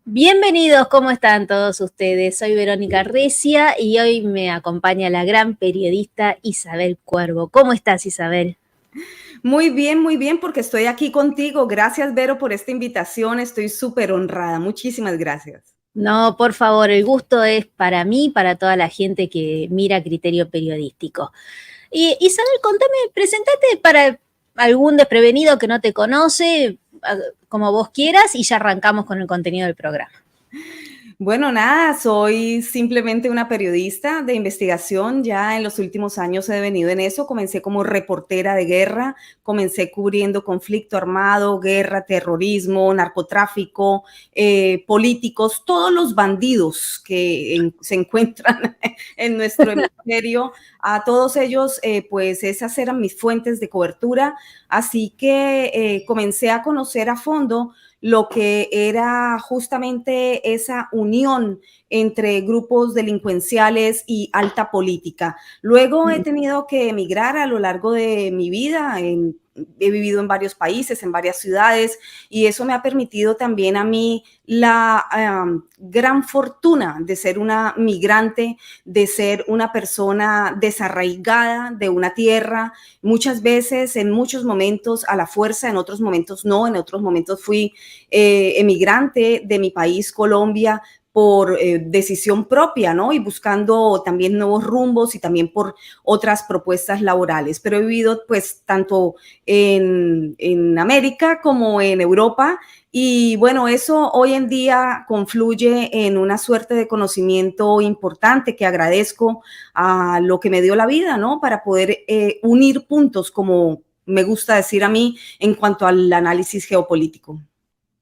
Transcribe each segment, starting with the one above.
Bienvenidos, ¿cómo están todos ustedes? Soy Verónica Recia y hoy me acompaña la gran periodista Isabel Cuervo. ¿Cómo estás, Isabel? Muy bien, porque estoy aquí contigo. Gracias, Vero, por esta invitación. Estoy súper honrada. Muchísimas gracias. No, por favor, el gusto es para mí, para toda la gente que mira Criterio Periodístico. Y Isabel, contame, presentate para algún desprevenido que no te conoce, como vos quieras, y ya arrancamos con el contenido del programa. Bueno, nada, soy simplemente una periodista de investigación. Ya en los últimos años he venido en eso. Comencé como reportera de guerra, comencé cubriendo conflicto armado, guerra, terrorismo, narcotráfico, políticos, todos los bandidos que se encuentran en nuestro hemisferio. A todos ellos, pues esas eran mis fuentes de cobertura. Así que comencé a conocer a fondo lo que era justamente esa unión entre grupos delincuenciales y alta política. Luego he tenido que emigrar a lo largo de mi vida. He vivido en varios países, en varias ciudades, y eso me ha permitido también a mí la gran fortuna de ser una migrante, de ser una persona desarraigada de una tierra, muchas veces, en muchos momentos a la fuerza, en otros momentos no, en otros momentos fui emigrante de mi país, Colombia, por decisión propia, ¿no? Y buscando también nuevos rumbos y también por otras propuestas laborales. Pero he vivido pues tanto en América como en Europa, y bueno, eso hoy en día confluye en una suerte de conocimiento importante que agradezco a lo que me dio la vida, ¿no? Para poder unir puntos, como me gusta decir a mí, en cuanto al análisis geopolítico.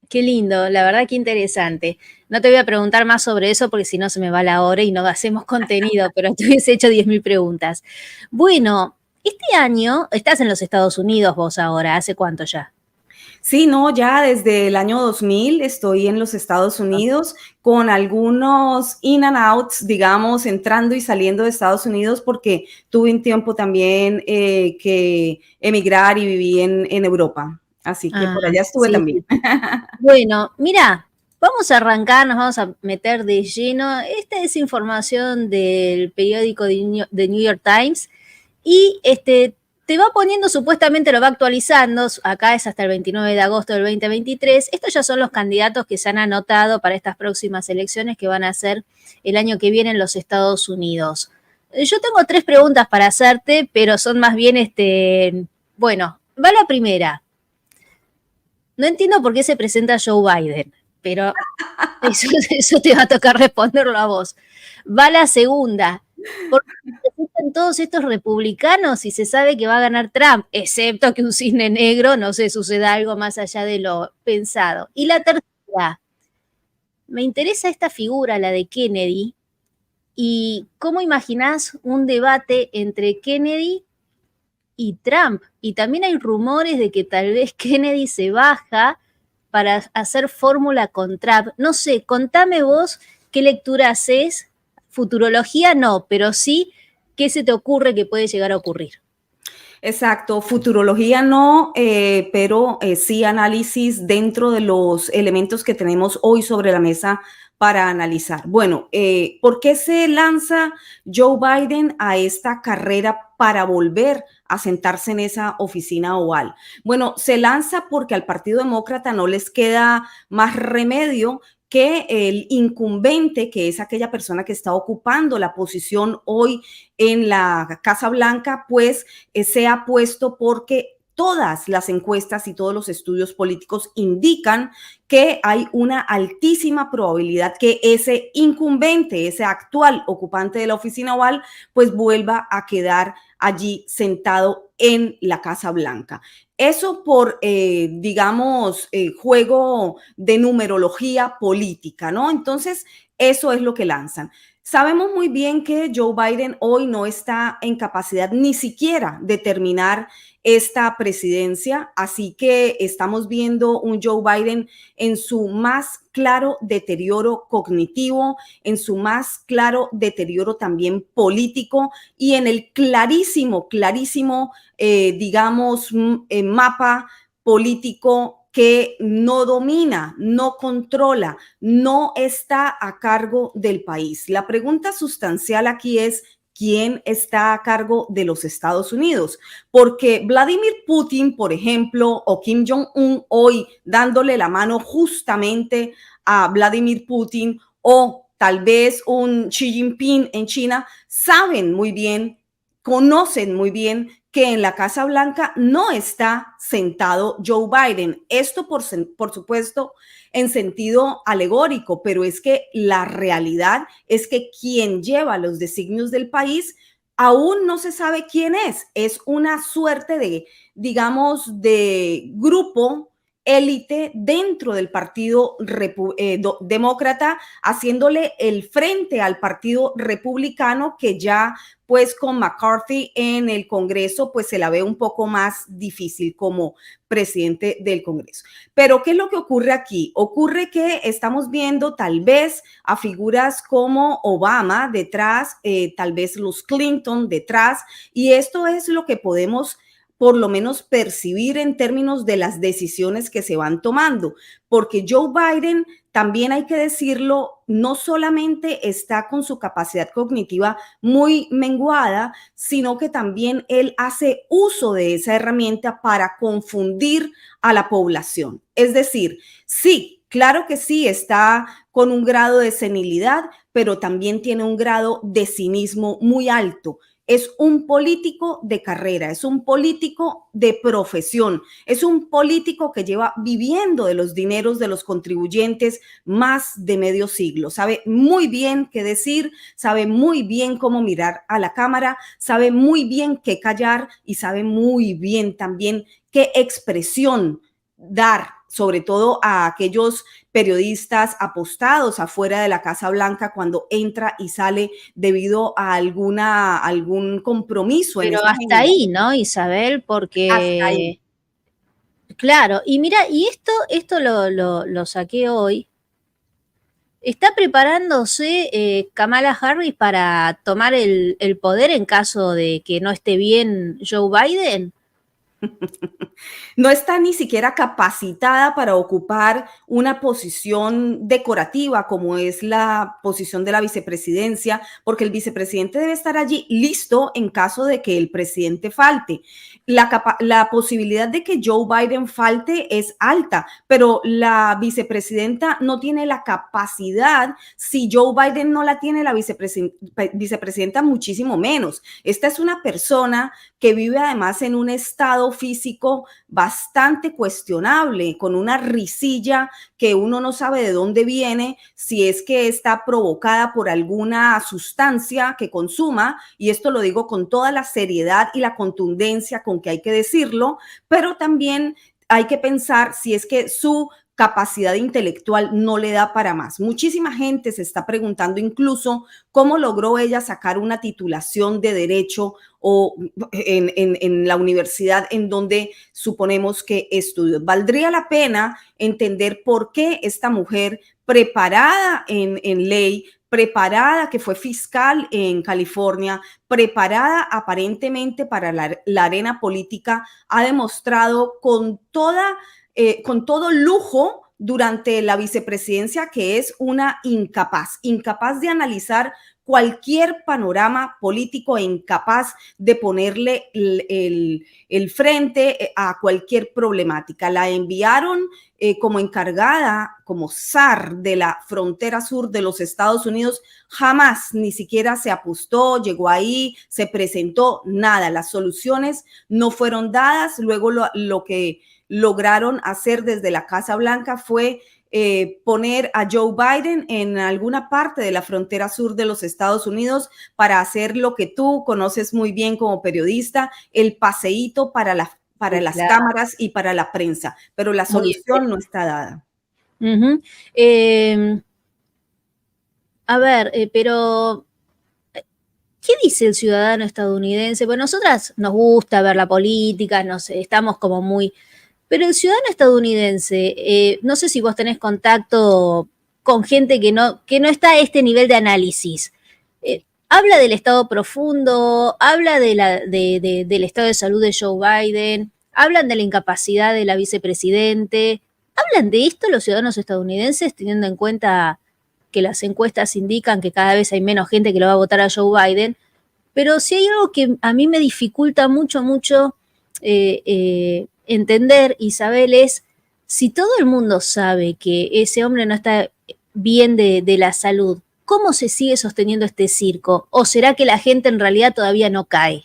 Qué lindo, la verdad que interesante. No te voy a preguntar más sobre eso porque si no se me va la hora y no hacemos contenido, pero te hubiese hecho 10.000 preguntas. Bueno, este año estás en los Estados Unidos vos ahora, ¿hace cuánto ya? Sí, no, ya desde el año 2000 estoy en los Estados Unidos con algunos in and outs, digamos, entrando y saliendo de Estados Unidos porque tuve un tiempo también que emigrar y viví en Europa. Así que Ah, por allá estuve sí. también. Bueno, mira, vamos a arrancar, nos vamos a meter de lleno. Esta es información del periódico de New York Times y te va poniendo, supuestamente lo va actualizando, acá es hasta el 29 de agosto del 2023. Estos ya son los candidatos que se han anotado para estas próximas elecciones que van a ser el año que viene en los Estados Unidos. Yo tengo tres preguntas para hacerte, pero son más bien, bueno, va la primera. No entiendo por qué se presenta Joe Biden, pero eso te va a tocar responderlo a vos. Va la segunda. ¿Por qué se presentan todos estos republicanos y se sabe que va a ganar Trump? Excepto que un cisne negro, no sé, suceda algo más allá de lo pensado. Y la tercera, me interesa esta figura, la de Kennedy, y cómo imaginás un debate entre Kennedy y Trump. Y también hay rumores de que tal vez Kennedy se baja para hacer fórmula con Trump. No sé, contame vos qué lectura haces. Futurología no, pero sí, ¿qué se te ocurre que puede llegar a ocurrir? Exacto, futurología no, pero sí análisis dentro de los elementos que tenemos hoy sobre la mesa para analizar. Bueno, ¿por qué se lanza Joe Biden a esta carrera para volver a sentarse en esa oficina oval? Bueno, se lanza porque al Partido Demócrata no les queda más remedio que el incumbente, que es aquella persona que está ocupando la posición hoy en la Casa Blanca, pues se ha puesto porque todas las encuestas y todos los estudios políticos indican que hay una altísima probabilidad que ese incumbente, ese actual ocupante de la oficina oval, pues vuelva a quedar allí sentado en la Casa Blanca. Eso por, digamos, juego de numerología política, ¿no? Entonces, eso es lo que lanzan. Sabemos muy bien que Joe Biden hoy no está en capacidad ni siquiera de terminar esta presidencia, así que estamos viendo un Joe Biden en su más claro deterioro cognitivo, en su más claro deterioro también político y en el clarísimo, digamos, mapa político que no domina, no controla, no está a cargo del país. La pregunta sustancial aquí es, ¿quién está a cargo de los Estados Unidos? Porque Vladimir Putin, por ejemplo, o Kim Jong-un hoy dándole la mano justamente a Vladimir Putin, o tal vez un Xi Jinping en China, saben muy bien, conocen muy bien que en la Casa Blanca no está sentado Joe Biden. Esto, por supuesto, en sentido alegórico, pero es que la realidad es que quien lleva los designios del país aún no se sabe quién es. Es una suerte de, digamos, de grupo élite dentro del partido demócrata, haciéndole el frente al partido republicano, que ya pues con McCarthy en el Congreso pues se la ve un poco más difícil como presidente del Congreso. Pero ¿qué es lo que ocurre aquí? Ocurre que estamos viendo tal vez a figuras como Obama detrás, tal vez los Clinton detrás, y esto es lo que podemos por lo menos percibir en términos de las decisiones que se van tomando, porque Joe Biden, también hay que decirlo, no solamente está con su capacidad cognitiva muy menguada, sino que también él hace uso de esa herramienta para confundir a la población. Es decir, sí, claro que sí, está con un grado de senilidad, pero también tiene un grado de cinismo muy alto. Es un político de carrera, es un político de profesión, es un político que lleva viviendo de los dineros de los contribuyentes más de medio siglo. Sabe muy bien qué decir, sabe muy bien cómo mirar a la cámara, sabe muy bien qué callar y sabe muy bien también qué expresión dar, sobre todo a aquellos periodistas apostados afuera de la Casa Blanca cuando entra y sale debido a algún compromiso en Pero esa hasta agenda. ahí, ¿no, Isabel? Hasta ahí. Porque, claro, y mira, y esto lo saqué hoy. ¿Está preparándose Kamala Harris para tomar el poder en caso de que no esté bien Joe Biden? No está ni siquiera capacitada para ocupar una posición decorativa como es la posición de la vicepresidencia, porque el vicepresidente debe estar allí listo en caso de que el presidente falte. La posibilidad de que Joe Biden falte es alta, pero la vicepresidenta no tiene la capacidad. Si Joe Biden no la tiene, la vicepresidenta muchísimo menos. Esta es una persona que vive además en un estado físico bastante cuestionable, con una risilla que uno no sabe de dónde viene, si es que está provocada por alguna sustancia que consuma, y esto lo digo con toda la seriedad y la contundencia con que hay que decirlo, pero también hay que pensar si es que su capacidad intelectual no le da para más. Muchísima gente se está preguntando incluso cómo logró ella sacar una titulación de derecho o en la universidad en donde suponemos que estudió. Valdría la pena entender por qué esta mujer preparada en ley, preparada, que fue fiscal en California, preparada aparentemente para la arena política, ha demostrado con todo lujo durante la vicepresidencia que es una incapaz de analizar cualquier panorama político e incapaz de ponerle el frente a cualquier problemática. La enviaron como encargada, como zar de la frontera sur de los Estados Unidos. Jamás, ni siquiera se apostó, llegó ahí, se presentó, nada. Las soluciones no fueron dadas. Luego lo que lograron hacer desde la Casa Blanca fue poner a Joe Biden en alguna parte de la frontera sur de los Estados Unidos para hacer lo que tú conoces muy bien como periodista, el paseíto para las Claro. cámaras y para la prensa, pero la solución no está dada. A ver, pero ¿qué dice el ciudadano estadounidense? Pues nosotras nos gusta ver la política, estamos como muy... Pero el ciudadano estadounidense, no sé si vos tenés contacto con gente que no está a este nivel de análisis. Habla del estado profundo, habla del estado de salud de Joe Biden, hablan de la incapacidad de la vicepresidente, hablan de esto los ciudadanos estadounidenses, teniendo en cuenta que las encuestas indican que cada vez hay menos gente que lo va a votar a Joe Biden. Pero si hay algo que a mí me dificulta mucho entender, Isabel, es si todo el mundo sabe que ese hombre no está bien de la salud, ¿cómo se sigue sosteniendo este circo? ¿O será que la gente en realidad todavía no cae?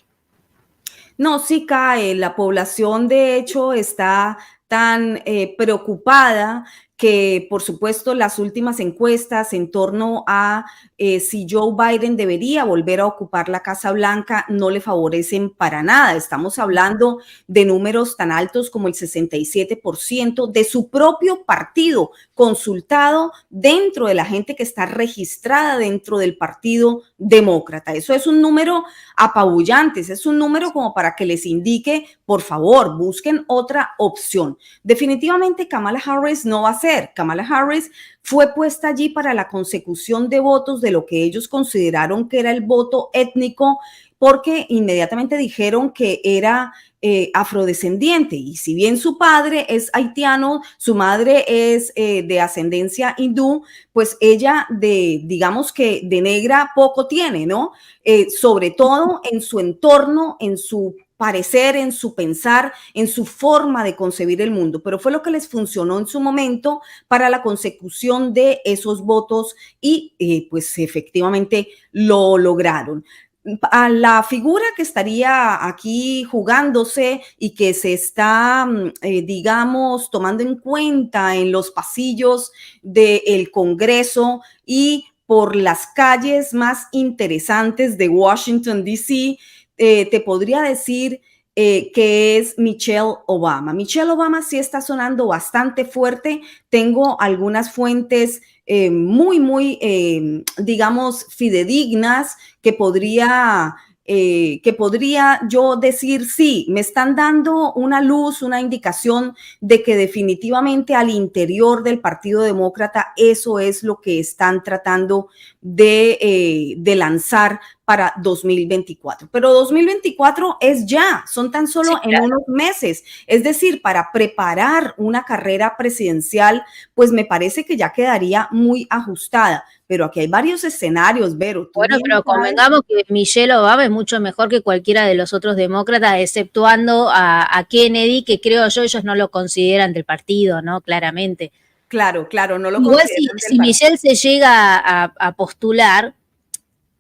No, sí cae. La población, de hecho, está tan preocupada que, por supuesto, las últimas encuestas en torno a si Joe Biden debería volver a ocupar la Casa Blanca no le favorecen para nada. Estamos hablando de números tan altos como el 67% de su propio partido consultado dentro de la gente que está registrada dentro del Partido Demócrata. Eso es un número apabullante, es un número como para que les indique, por favor, busquen otra opción. Definitivamente Kamala Harris no va a ser. Kamala Harris fue puesta allí para la consecución de votos de lo que ellos consideraron que era el voto étnico, porque inmediatamente dijeron que era afrodescendiente, y si bien su padre es haitiano, su madre es de ascendencia hindú, pues ella digamos que de negra poco tiene, ¿no? Sobre todo en su entorno, en su parecer, en su pensar, en su forma de concebir el mundo, pero fue lo que les funcionó en su momento para la consecución de esos votos y pues efectivamente lo lograron. A la figura que estaría aquí jugándose y que se está, digamos, tomando en cuenta en los pasillos del Congreso y por las calles más interesantes de Washington, D.C., te podría decir que es Michelle Obama. Michelle Obama sí está sonando bastante fuerte. Tengo algunas fuentes muy, digamos, fidedignas que podría yo decir, sí, me están dando una luz, una indicación de que definitivamente al interior del Partido Demócrata eso es lo que están tratando de lanzar para 2024. Pero 2024 es ya, son tan solo Sí, claro. en unos meses. Es decir, para preparar una carrera presidencial, pues me parece que ya quedaría muy ajustada. Pero aquí hay varios escenarios, Vero. Tú Bueno, bien pero sabes. convengamos que Michelle Obama es mucho mejor que cualquiera de los otros demócratas, exceptuando a Kennedy, que creo yo ellos no lo consideran del partido, ¿no? Claramente. Claro, claro, no lo Igual consideran del si partido. Michelle se llega a postular,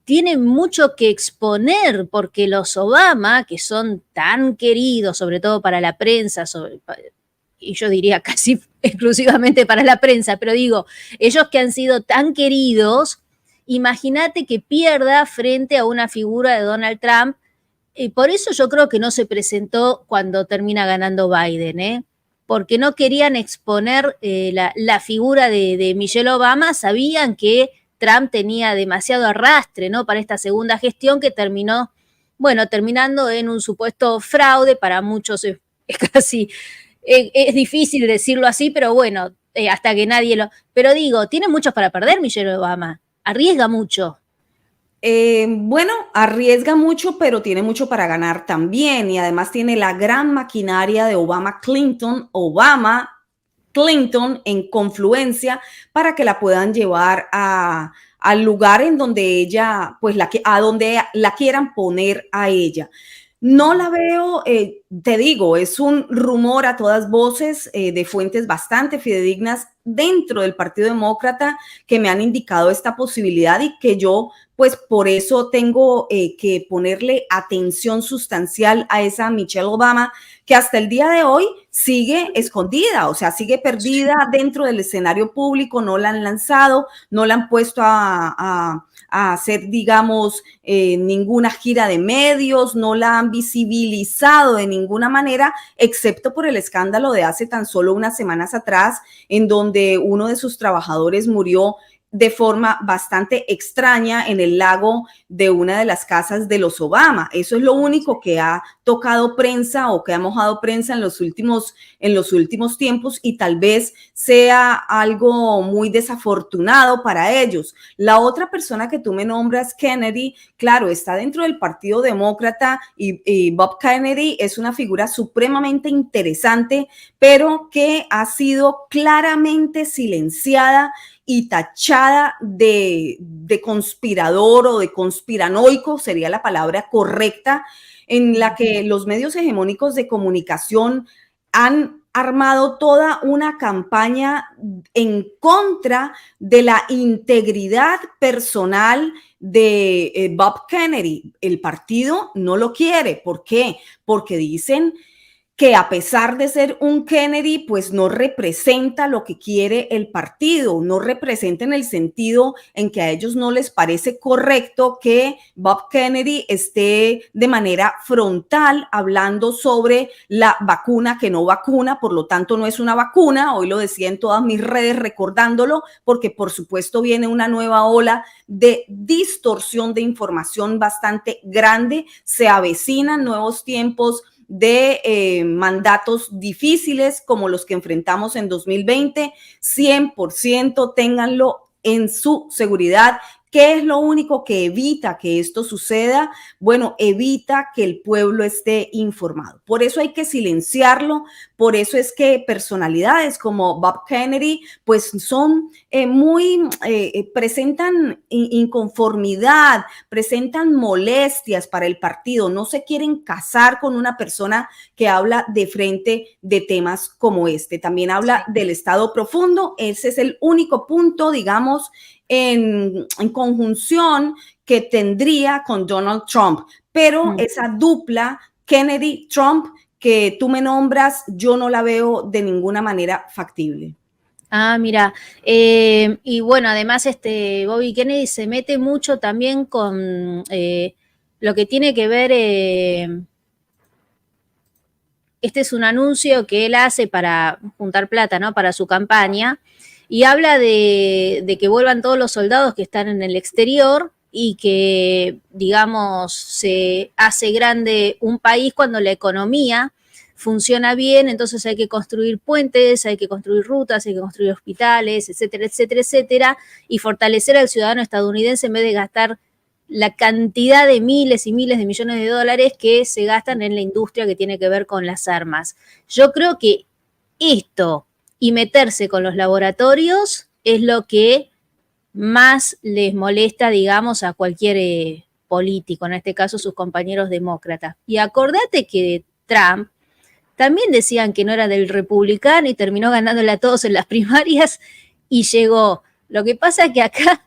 tiene mucho que exponer, porque los Obama, que son tan queridos, sobre todo para la prensa, y yo diría casi exclusivamente para la prensa, pero digo, ellos que han sido tan queridos, imagínate que pierda frente a una figura de Donald Trump, y por eso yo creo que no se presentó cuando termina ganando Biden, porque no querían exponer la figura de Michelle Obama, sabían que Trump tenía demasiado arrastre, ¿no? Para esta segunda gestión que terminó, bueno, terminando en un supuesto fraude, para muchos es casi, es difícil decirlo así, pero bueno, hasta que nadie lo... Pero digo, tiene muchos para perder Michelle Obama, arriesga mucho. Bueno, arriesga mucho, pero tiene mucho para ganar también. Y además tiene la gran maquinaria de Obama Clinton en confluencia para que la puedan llevar al lugar en donde ella, pues a donde la quieran poner a ella. No la veo, te digo, es un rumor a todas voces de fuentes bastante fidedignas dentro del Partido Demócrata que me han indicado esta posibilidad y que yo, pues por eso tengo que ponerle atención sustancial a esa Michelle Obama, que hasta el día de hoy sigue escondida, o sea, sigue perdida dentro del escenario público, no la han lanzado, no la han puesto a hacer, digamos, ninguna gira de medios, no la han visibilizado de ninguna manera, excepto por el escándalo de hace tan solo unas semanas atrás, en donde uno de sus trabajadores murió de forma bastante extraña en el lago de una de las casas de los Obama. Eso es lo único que ha tocado prensa o que ha mojado prensa en los últimos tiempos, y tal vez sea algo muy desafortunado para ellos. La otra persona que tú me nombras, Kennedy, claro, está dentro del Partido Demócrata, y Bob Kennedy es una figura supremamente interesante, pero que ha sido claramente silenciada y tachada de conspirador o de conspiranoico, sería la palabra correcta, en la que los medios hegemónicos de comunicación han armado toda una campaña en contra de la integridad personal de Bob Kennedy. El partido no lo quiere. ¿Por qué? Porque dicen que a pesar de ser un Kennedy, pues no representa lo que quiere el partido, no representa en el sentido en que a ellos no les parece correcto que Bob Kennedy esté de manera frontal hablando sobre la vacuna que no vacuna, por lo tanto no es una vacuna. Hoy lo decía en todas mis redes recordándolo, porque por supuesto viene una nueva ola de distorsión de información bastante grande, se avecinan nuevos tiempos de mandatos difíciles como los que enfrentamos en 2020, 100% ténganlo en su seguridad. ¿Qué es lo único que evita que esto suceda? Bueno, evita que el pueblo esté informado. Por eso hay que silenciarlo, por eso es que personalidades como Bob Kennedy pues son presentan inconformidad, presentan molestias para el partido, no se quieren casar con una persona que habla de frente de temas como este. También habla del Estado profundo, ese es el único punto, digamos, en conjunción que tendría con Donald Trump, pero esa dupla Kennedy-Trump que tú me nombras, yo no la veo de ninguna manera factible. Ah, mira, y bueno, además Bobby Kennedy se mete mucho también con lo que tiene que ver, este es un anuncio que él hace para juntar plata, ¿no? Para su campaña, y habla de que vuelvan todos los soldados que están en el exterior y que, digamos, se hace grande un país cuando la economía funciona bien, entonces hay que construir puentes, hay que construir rutas, hay que construir hospitales, etcétera, etcétera, etcétera, y fortalecer al ciudadano estadounidense en vez de gastar la cantidad de miles y miles de millones de dólares que se gastan en la industria que tiene que ver con las armas. Yo creo que esto y meterse con los laboratorios es lo que más les molesta, digamos, a cualquier político, en este caso sus compañeros demócratas. Y acordate que Trump también decían que no era del republicano y terminó ganándole a todos en las primarias y llegó. Lo que pasa es que acá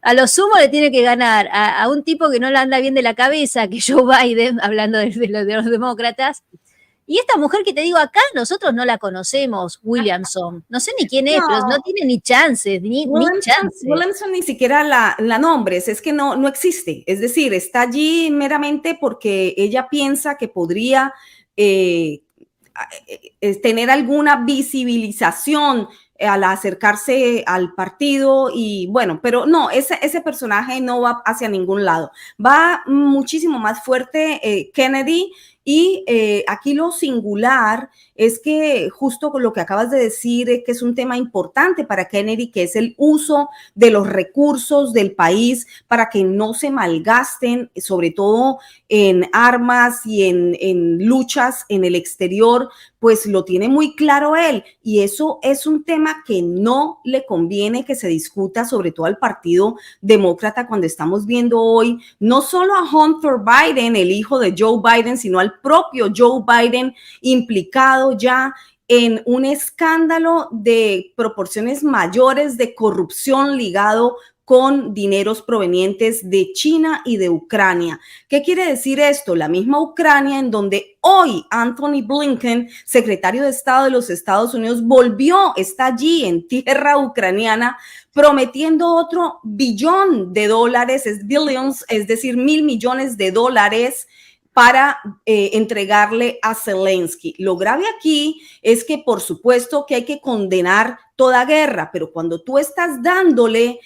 a lo sumo le tiene que ganar a un tipo que no le anda bien de la cabeza, que Joe Biden, hablando de los demócratas. Y esta mujer que te digo acá, nosotros no la conocemos, Williamson. No sé ni quién es, pero no tiene ni chances, ni chances. Williamson ni siquiera la nombres, es que no existe. Es decir, está allí meramente porque ella piensa que podría tener alguna visibilización al acercarse al partido, y bueno, pero no, ese personaje no va hacia ningún lado. Va muchísimo más fuerte Kennedy. Y aquí lo singular es que justo con lo que acabas de decir, es que es un tema importante para Kennedy, que es el uso de los recursos del país para que no se malgasten, sobre todo en armas y en luchas en el exterior, pues lo tiene muy claro él. Y eso es un tema que no le conviene que se discuta, sobre todo al Partido Demócrata, cuando estamos viendo hoy no solo a Hunter Biden, el hijo de Joe Biden, sino al propio Joe Biden implicado ya en un escándalo de proporciones mayores de corrupción ligado con dineros provenientes de China y de Ucrania. ¿Qué quiere decir esto? La misma Ucrania en donde hoy Anthony Blinken, secretario de Estado de los Estados Unidos, está allí en tierra ucraniana prometiendo otro billón de dólares, es billions, es decir, $1,000 millones para entregarle a Zelensky. Lo grave aquí es que por supuesto que hay que condenar toda guerra, pero cuando tú estás dándole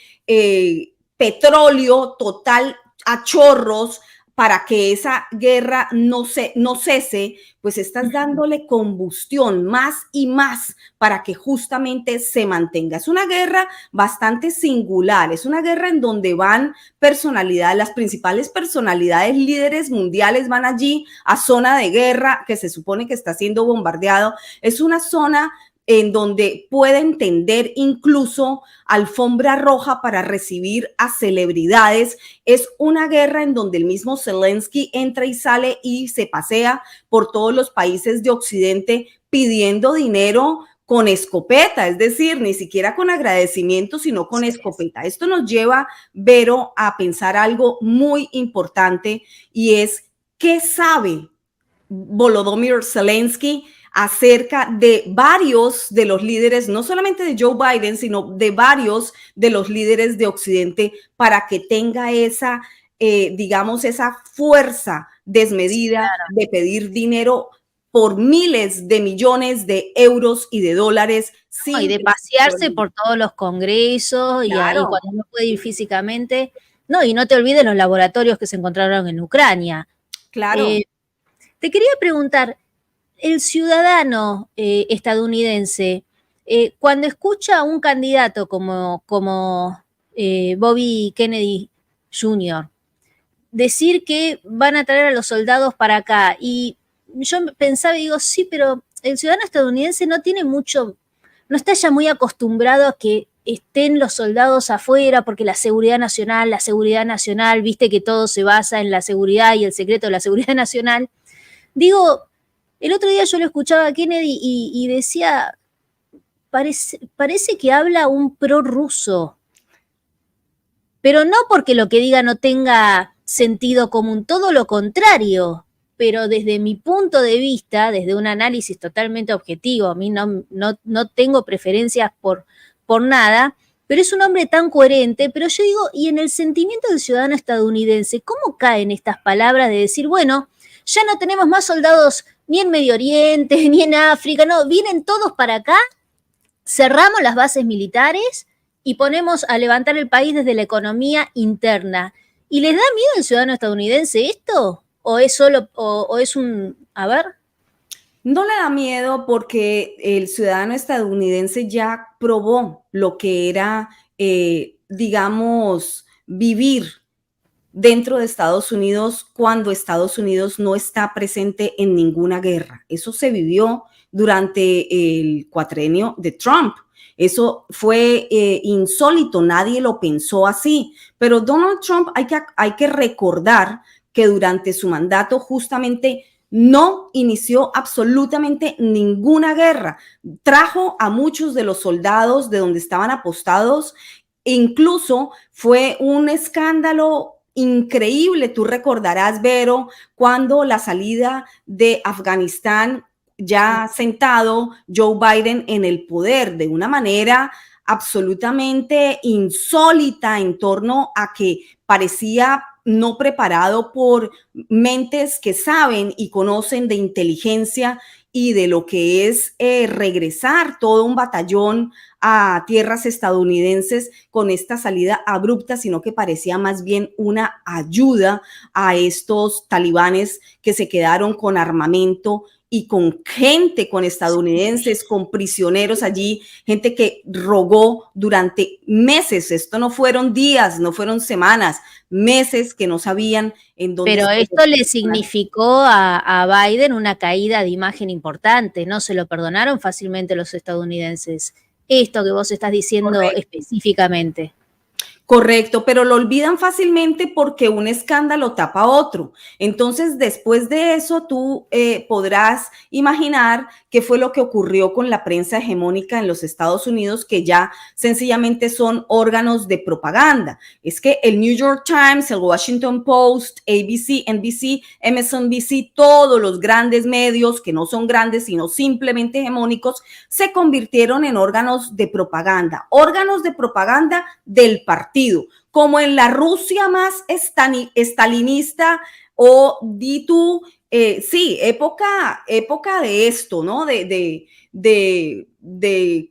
petróleo total a chorros para que esa guerra no cese, pues estás dándole combustión más y más para que justamente se mantenga. Es una guerra bastante singular, es una guerra en donde van personalidades, las principales personalidades líderes mundiales van allí a zona de guerra que se supone que está siendo bombardeado. Es una zona en donde pueden tender incluso alfombra roja para recibir a celebridades. Es una guerra en donde el mismo Zelensky entra y sale y se pasea por todos los países de Occidente pidiendo dinero con escopeta, es decir, ni siquiera con agradecimiento, sino con escopeta. Esto nos lleva, Vero, a pensar algo muy importante y es, ¿qué sabe Volodymyr Zelensky acerca de varios de los líderes, no solamente de Joe Biden, sino de varios de los líderes de Occidente para que tenga esa, digamos, esa fuerza desmedida de pedir dinero por miles de millones de euros y de dólares? Y de pasearse por todos los congresos y ahí cuando no puede ir físicamente. No, y no te olvides los laboratorios que se encontraron en Ucrania. Claro. Te quería preguntar, el ciudadano estadounidense, cuando escucha a un candidato como Bobby Kennedy Jr. decir que van a traer a los soldados para acá, y yo pensaba y digo, sí, pero el ciudadano estadounidense no tiene mucho, no está ya muy acostumbrado a que estén los soldados afuera, porque la seguridad nacional, viste que todo se basa en la seguridad y el secreto de la seguridad nacional. Digo, el otro día yo lo escuchaba a Kennedy y decía, parece que habla un prorruso, pero no porque lo que diga no tenga sentido común, todo lo contrario, pero desde mi punto de vista, desde un análisis totalmente objetivo, a mí no tengo preferencias por nada, pero es un hombre tan coherente. Pero yo digo, y en el sentimiento del ciudadano estadounidense, ¿cómo caen estas palabras de decir, bueno, ya no tenemos más soldados ni en Medio Oriente, ni en África, no, vienen todos para acá, cerramos las bases militares y ponemos a levantar el país desde la economía interna? ¿Y les da miedo al ciudadano estadounidense esto? ¿O es solo, o es un, a ver? No le da miedo porque el ciudadano estadounidense ya probó lo que era, digamos, vivir dentro de Estados Unidos cuando Estados Unidos no está presente en ninguna guerra. Eso se vivió durante el cuatrenio de Trump. Eso fue insólito, nadie lo pensó así. Pero Donald Trump hay que recordar que durante su mandato justamente no inició absolutamente ninguna guerra. Trajo a muchos de los soldados de donde estaban apostados. Incluso fue un escándalo increíble. Tú recordarás, Vero, cuando la salida de Afganistán, ya sentado Joe Biden en el poder de una manera absolutamente insólita en torno a que parecía no preparado por mentes que saben y conocen de inteligencia y de lo que es regresar todo un batallón a tierras estadounidenses con esta salida abrupta, sino que parecía más bien una ayuda a estos talibanes que se quedaron con armamento y con gente, con estadounidenses, con prisioneros allí, gente que rogó durante meses. Esto no fueron días, no fueron semanas, meses que no sabían en dónde. Pero esto le significó a Biden una caída de imagen importante, no se lo perdonaron fácilmente los estadounidenses. Esto que vos estás diciendo específicamente. Correcto, pero lo olvidan fácilmente porque un escándalo tapa otro. Entonces, después de eso, tú podrás imaginar qué fue lo que ocurrió con la prensa hegemónica en los Estados Unidos, que ya sencillamente son órganos de propaganda. Es que el New York Times, el Washington Post, ABC, NBC, MSNBC, todos los grandes medios, que no son grandes, sino simplemente hegemónicos, se convirtieron en órganos de propaganda del partido, como en la Rusia más estalinista o di tú, sí, época de esto, ¿no? De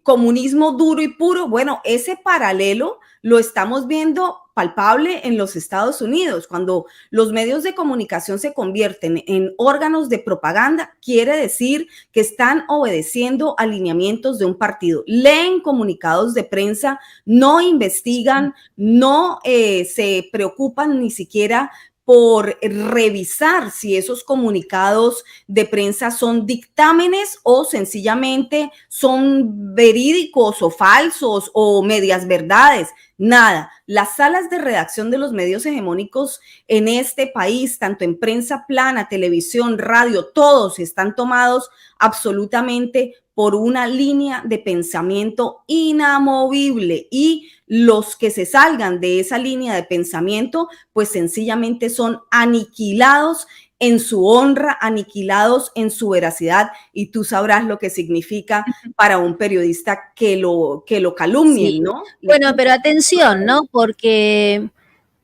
comunismo duro y puro. Bueno, ese paralelo lo estamos viendo palpable en los Estados Unidos. Cuando los medios de comunicación se convierten en órganos de propaganda, quiere decir que están obedeciendo alineamientos de un partido. Leen comunicados de prensa, no investigan, no se preocupan ni siquiera por revisar si esos comunicados de prensa son dictámenes o sencillamente son verídicos o falsos o medias verdades. Nada. Las salas de redacción de los medios hegemónicos en este país, tanto en prensa plana, televisión, radio, todos están tomados absolutamente por una línea de pensamiento inamovible, y los que se salgan de esa línea de pensamiento, pues sencillamente son aniquilados en su honra, aniquilados en su veracidad, y tú sabrás lo que significa para un periodista que lo calumnien, Sí. ¿no? Bueno, pero atención, ¿no? Porque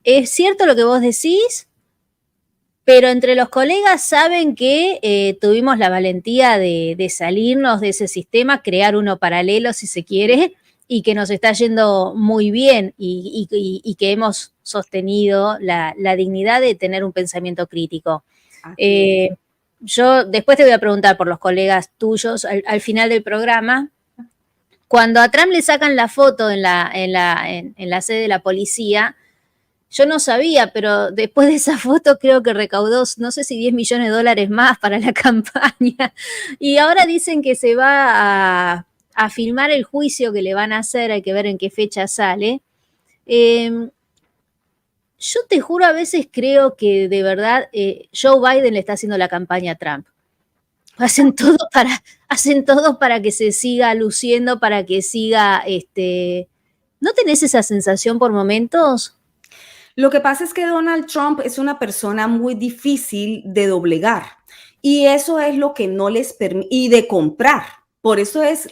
es cierto lo que vos decís, pero entre los colegas saben que tuvimos la valentía de salirnos de ese sistema, crear uno paralelo, si se quiere, y que nos está yendo muy bien y que hemos sostenido la dignidad de tener un pensamiento crítico. Yo después te voy a preguntar por los colegas tuyos al final del programa. Cuando a Trump le sacan la foto en la sede de la policía, yo no sabía, pero después de esa foto creo que recaudó, no sé si $10 millones más para la campaña. Y ahora dicen que se va a filmar el juicio que le van a hacer, hay que ver en qué fecha sale. Yo te juro, a veces creo que de verdad Joe Biden le está haciendo la campaña a Trump. Hacen todo para que se siga luciendo, para que siga, ¿no tenés esa sensación por momentos? Lo que pasa es que Donald Trump es una persona muy difícil de doblegar, y eso es lo que no les permite, y de comprar. Por eso es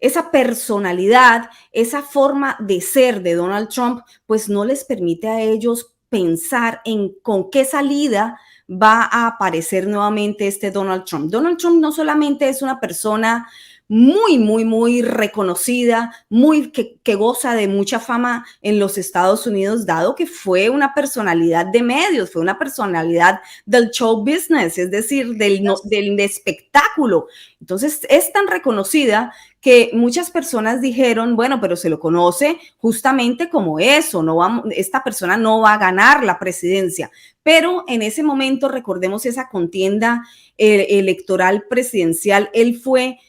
esa personalidad, esa forma de ser de Donald Trump, pues no les permite a ellos pensar en con qué salida va a aparecer nuevamente este Donald Trump. Donald Trump no solamente es una persona muy reconocida, que goza de mucha fama en los Estados Unidos, dado que fue una personalidad de medios, fue una personalidad del show business, es decir, del espectáculo. Entonces es tan reconocida que muchas personas dijeron, bueno, pero se lo conoce justamente como eso, esta persona no va a ganar la presidencia. Pero en ese momento, recordemos esa contienda electoral presidencial, él fue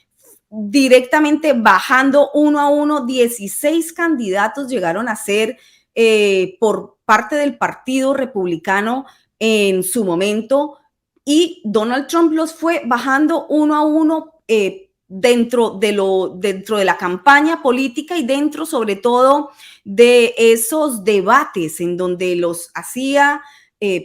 directamente bajando uno a uno. 16 candidatos llegaron a ser por parte del Partido Republicano en su momento, y Donald Trump los fue bajando uno a uno dentro de la campaña política y dentro sobre todo de esos debates en donde los hacía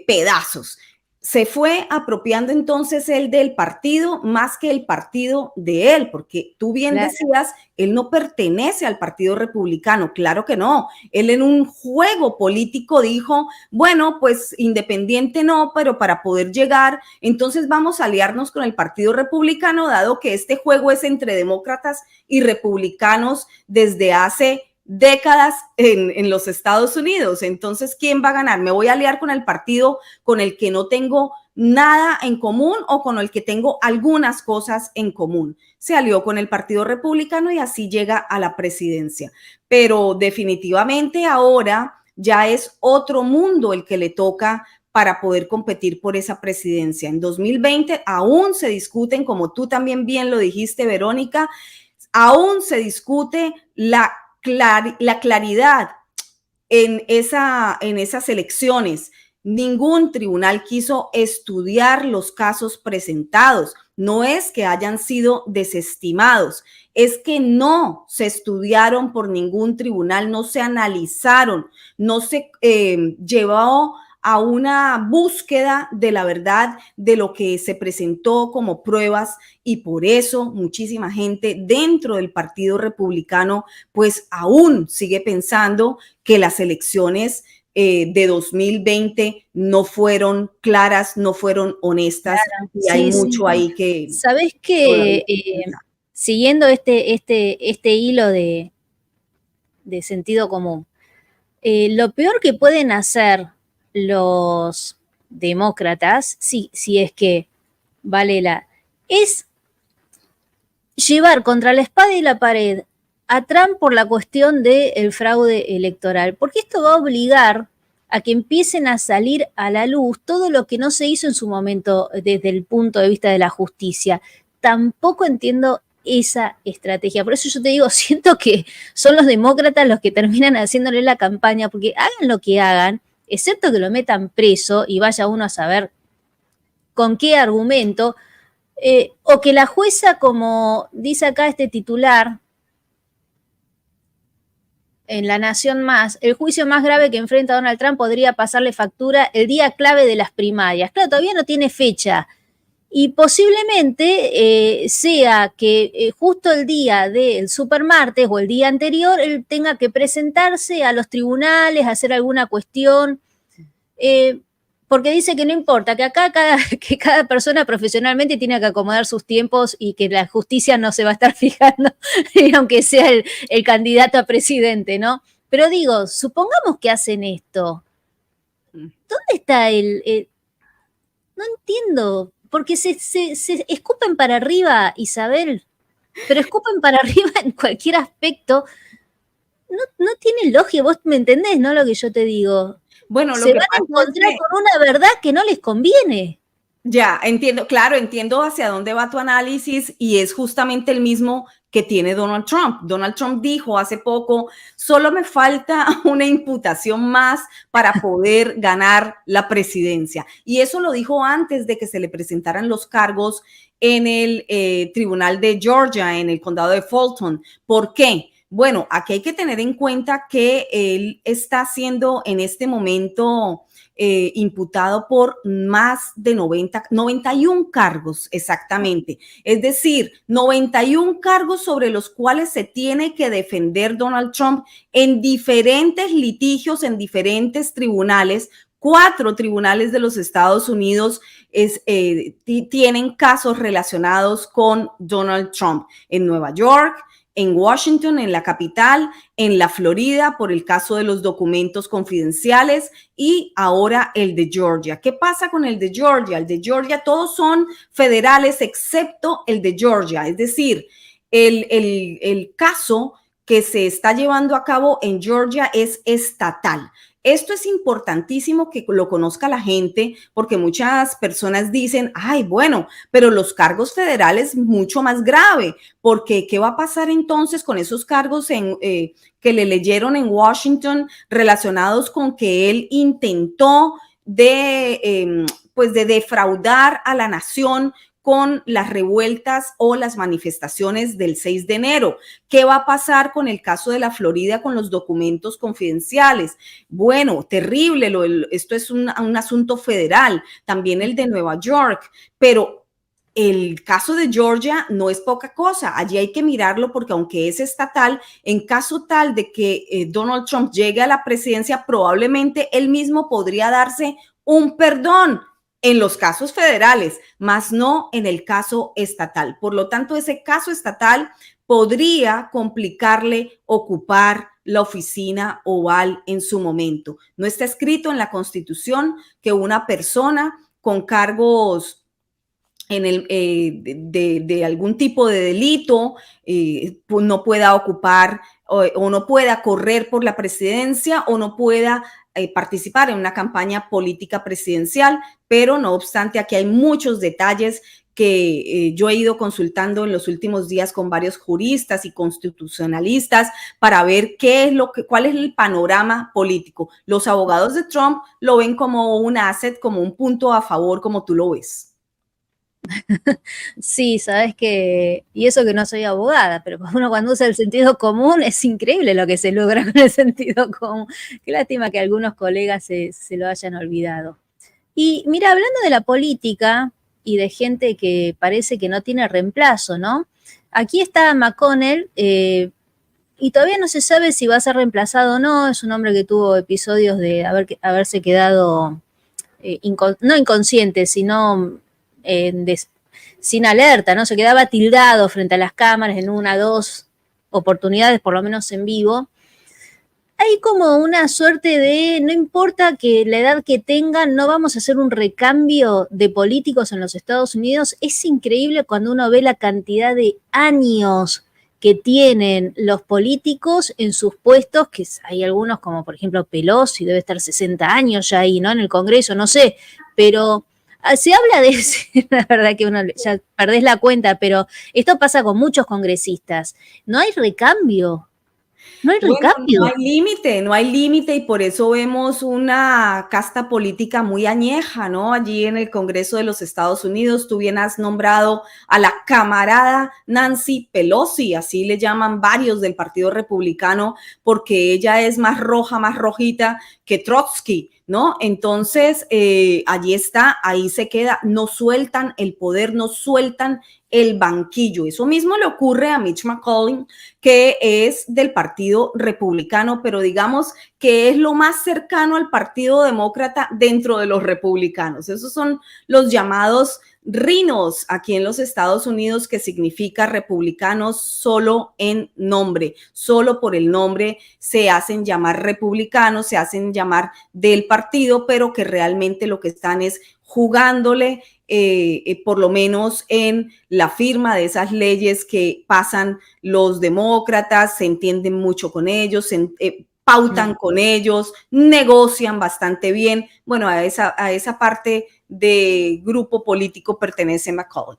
pedazos. Se fue apropiando entonces él del partido más que el partido de él, porque tú bien decías, él no pertenece al Partido Republicano, claro que no. Él en un juego político dijo, bueno, pues independiente no, pero para poder llegar, entonces vamos a aliarnos con el Partido Republicano, dado que este juego es entre demócratas y republicanos desde hace décadas en los Estados Unidos. Entonces, ¿quién va a ganar? ¿Me voy a aliar con el partido con el que no tengo nada en común o con el que tengo algunas cosas en común? Se alió con el Partido Republicano y así llega a la presidencia. Pero definitivamente ahora ya es otro mundo el que le toca para poder competir por esa presidencia. En 2020 aún se discuten, como tú también bien lo dijiste, Verónica, aún se discute la claridad en esas elecciones. Ningún tribunal quiso estudiar los casos presentados. No es que hayan sido desestimados, es que no se estudiaron por ningún tribunal, no se analizaron, no se llevó a una búsqueda de la verdad de lo que se presentó como pruebas, y por eso muchísima gente dentro del Partido Republicano pues aún sigue pensando que las elecciones de 2020 no fueron claras, no fueron honestas, claro, y hay mucho ahí que... ¿Sabés que siguiendo este hilo de de sentido común. Lo peor que pueden hacer los demócratas, si es que vale es llevar contra la espada y la pared a Trump por la cuestión del fraude electoral, porque esto va a obligar a que empiecen a salir a la luz todo lo que no se hizo en su momento desde el punto de vista de la justicia. Tampoco entiendo esa estrategia. Por eso yo te digo, siento que son los demócratas los que terminan haciéndole la campaña, porque hagan lo que hagan, excepto que lo metan preso y vaya uno a saber con qué argumento, o que la jueza, como dice acá este titular, en La Nación Más, el juicio más grave que enfrenta Donald Trump podría pasarle factura el día clave de las primarias. Claro, todavía no tiene fecha. Y posiblemente sea que justo el día del supermartes o el día anterior él tenga que presentarse a los tribunales, hacer alguna cuestión, porque dice que no importa, que acá que cada persona profesionalmente tiene que acomodar sus tiempos y que la justicia no se va a estar fijando, aunque sea el candidato a presidente, ¿no? Pero digo, supongamos que hacen esto. ¿Dónde está no entiendo, porque se escupen para arriba, Isabel, pero escupen para arriba en cualquier aspecto. No tiene lógica, vos me entendés, ¿no? Lo que yo te digo. Bueno, Se van a encontrar con una verdad que no les conviene. Ya, entiendo, claro, entiendo hacia dónde va tu análisis y es justamente el mismo que tiene Donald Trump. Donald Trump dijo hace poco, solo me falta una imputación más para poder ganar la presidencia. Y eso lo dijo antes de que se le presentaran los cargos en el tribunal de Georgia, en el condado de Fulton. ¿Por qué? Bueno, aquí hay que tener en cuenta que él está siendo en este momento imputado por más de 91 cargos exactamente. Es decir, 91 cargos sobre los cuales se tiene que defender Donald Trump en diferentes litigios, en diferentes tribunales. 4 tribunales de los Estados Unidos tienen casos relacionados con Donald Trump en Nueva York, en Washington, en la capital, en la Florida, por el caso de los documentos confidenciales y ahora el de Georgia. ¿Qué pasa con el de Georgia? El de Georgia, todos son federales excepto el de Georgia. Es decir, el caso que se está llevando a cabo en Georgia es estatal. Esto es importantísimo que lo conozca la gente porque muchas personas dicen, ay, bueno, pero los cargos federales mucho más grave, porque ¿qué va a pasar entonces con esos cargos que le leyeron en Washington relacionados con que él intentó de defraudar a la nación con las revueltas o las manifestaciones del 6 de enero? ¿Qué va a pasar con el caso de la Florida con los documentos confidenciales? Bueno, terrible, esto es un asunto federal, también el de Nueva York, pero el caso de Georgia no es poca cosa. Allí hay que mirarlo porque aunque es estatal, en caso tal de que Donald Trump llegue a la presidencia, probablemente él mismo podría darse un perdón en los casos federales, más no en el caso estatal. Por lo tanto, ese caso estatal podría complicarle ocupar la oficina oval en su momento. No está escrito en la Constitución que una persona con cargos de algún tipo de delito pues no pueda ocupar o no pueda correr por la presidencia o no pueda participar en una campaña política presidencial, pero no obstante aquí hay muchos detalles que yo he ido consultando en los últimos días con varios juristas y constitucionalistas para ver cuál es el panorama político. Los abogados de Trump lo ven como un asset, como un punto a favor, como tú lo ves. Sí, sabes que, y eso que no soy abogada, pero uno cuando usa el sentido común es increíble lo que se logra con el sentido común. Qué lástima que algunos colegas se lo hayan olvidado. Y mira, hablando de la política y de gente que parece que no tiene reemplazo, ¿no? Aquí está McConnell y todavía no se sabe si va a ser reemplazado o no. Es un hombre que tuvo episodios de haberse quedado no inconsciente, sino sin alerta, ¿no? Se quedaba tildado frente a las cámaras en 1 o 2 oportunidades, por lo menos en vivo. hay como una suerte de, no importa que la edad que tengan, no vamos a hacer un recambio de políticos en los Estados Unidos. Es increíble cuando uno ve la cantidad de años que tienen los políticos en sus puestos, que hay algunos como por ejemplo Pelosi, debe estar 60 años ya ahí, ¿no? En el Congreso, no sé, pero se habla de, la verdad que uno ya perdés la cuenta, pero esto pasa con muchos congresistas. No hay recambio. No hay Bueno, recambio. no hay límite y por eso vemos una casta política muy añeja, ¿no? Allí en el Congreso de los Estados Unidos, tú bien has nombrado a la camarada Nancy Pelosi, así le llaman varios del Partido Republicano, porque ella es más roja, más rojita que Trotsky, ¿no? Entonces, allí está, ahí se queda, no sueltan el poder, no sueltan el banquillo. Eso mismo le ocurre a Mitch McConnell, que es del Partido Republicano, pero digamos que es lo más cercano al Partido Demócrata dentro de los republicanos. Esos son los llamados RINOs aquí en los Estados Unidos, que significa republicanos solo en nombre, solo por el nombre se hacen llamar republicanos, se hacen llamar del partido, pero que realmente lo que están es jugándole por lo menos en la firma de esas leyes que pasan los demócratas, se entienden mucho con ellos, pautan con ellos, negocian bastante bien. Bueno, a esa parte de grupo político pertenece McConnell.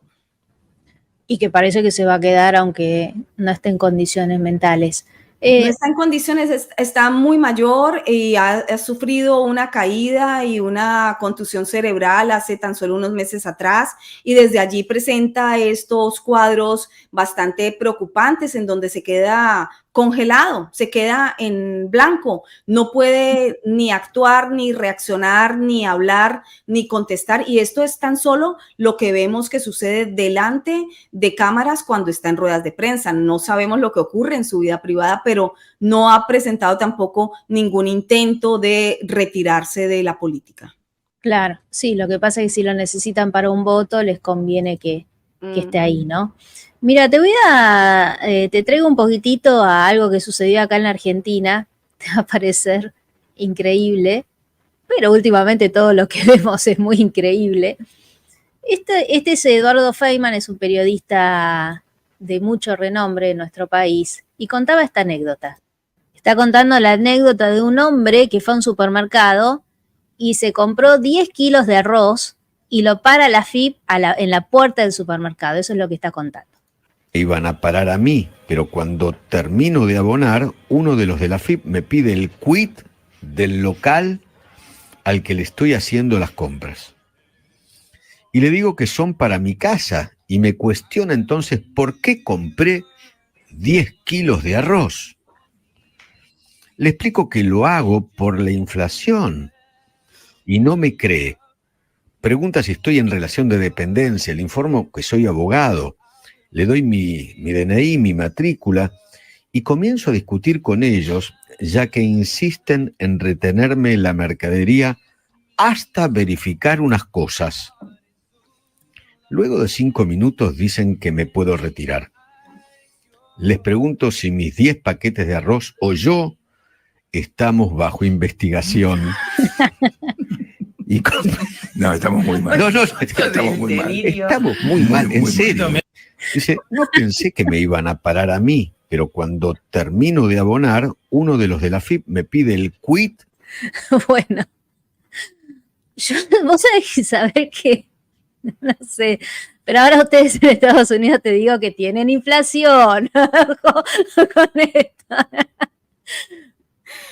Y que parece que se va a quedar aunque no esté en condiciones mentales. No está en condiciones, está muy mayor y ha sufrido una caída y una contusión cerebral hace tan solo unos meses atrás, y desde allí presenta estos cuadros bastante preocupantes en donde se queda congelado, se queda en blanco, no puede ni actuar, ni reaccionar, ni hablar, ni contestar, y esto es tan solo lo que vemos que sucede delante de cámaras cuando está en ruedas de prensa. No sabemos lo que ocurre en su vida privada, pero no ha presentado tampoco ningún intento de retirarse de la política. Claro, sí, lo que pasa es que si lo necesitan para un voto, les conviene que esté ahí, ¿no? Mira, te traigo un poquitito a algo que sucedió acá en la Argentina, te va a parecer increíble, pero últimamente todo lo que vemos es muy increíble. Este es Eduardo Feynman, es un periodista de mucho renombre en nuestro país, y contaba esta anécdota. Está contando la anécdota de un hombre que fue a un supermercado y se compró 10 kilos de arroz y lo para la FIP en la puerta del supermercado. Eso es lo que está contando. Iban a parar a mí, pero cuando termino de abonar, uno de los de la FIP me pide el quit del local al que le estoy haciendo las compras. Y le digo que son para mi casa y me cuestiona entonces por qué compré 10 kilos de arroz. Le explico que lo hago por la inflación y no me cree. Pregunta si estoy en relación de dependencia, le informo que soy abogado. Le doy mi DNI, mi matrícula, y comienzo a discutir con ellos, ya que insisten en retenerme la mercadería hasta verificar unas cosas. Luego de 5 minutos dicen que me puedo retirar. Les pregunto si mis 10 paquetes de arroz o yo estamos bajo investigación. No, estamos muy mal. No, estamos muy mal. Estamos muy mal, en serio. Dice, no pensé que me iban a parar a mí, pero cuando termino de abonar, uno de los de la FIP me pide el quit. Bueno, vos sabés que, no sé, pero ahora ustedes en Estados Unidos te digo que tienen inflación con esto.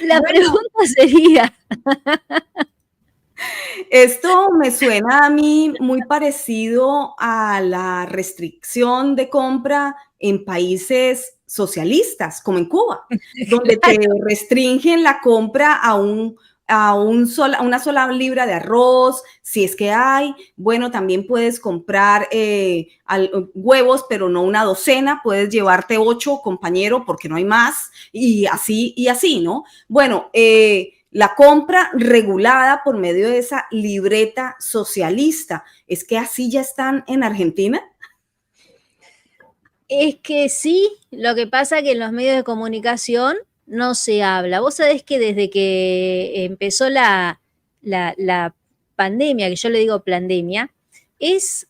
La pregunta sería... Esto me suena a mí muy parecido a la restricción de compra en países socialistas, como en Cuba, donde te restringen la compra a una sola libra de arroz, si es que hay. Bueno, también puedes comprar huevos, pero no una docena, puedes llevarte 8, compañero, porque no hay más, y así, ¿no? Bueno, la compra regulada por medio de esa libreta socialista. ¿Es que así ya están en Argentina? Es que sí, lo que pasa es que en los medios de comunicación no se habla. Vos sabés que desde que empezó la pandemia, que yo le digo pandemia, es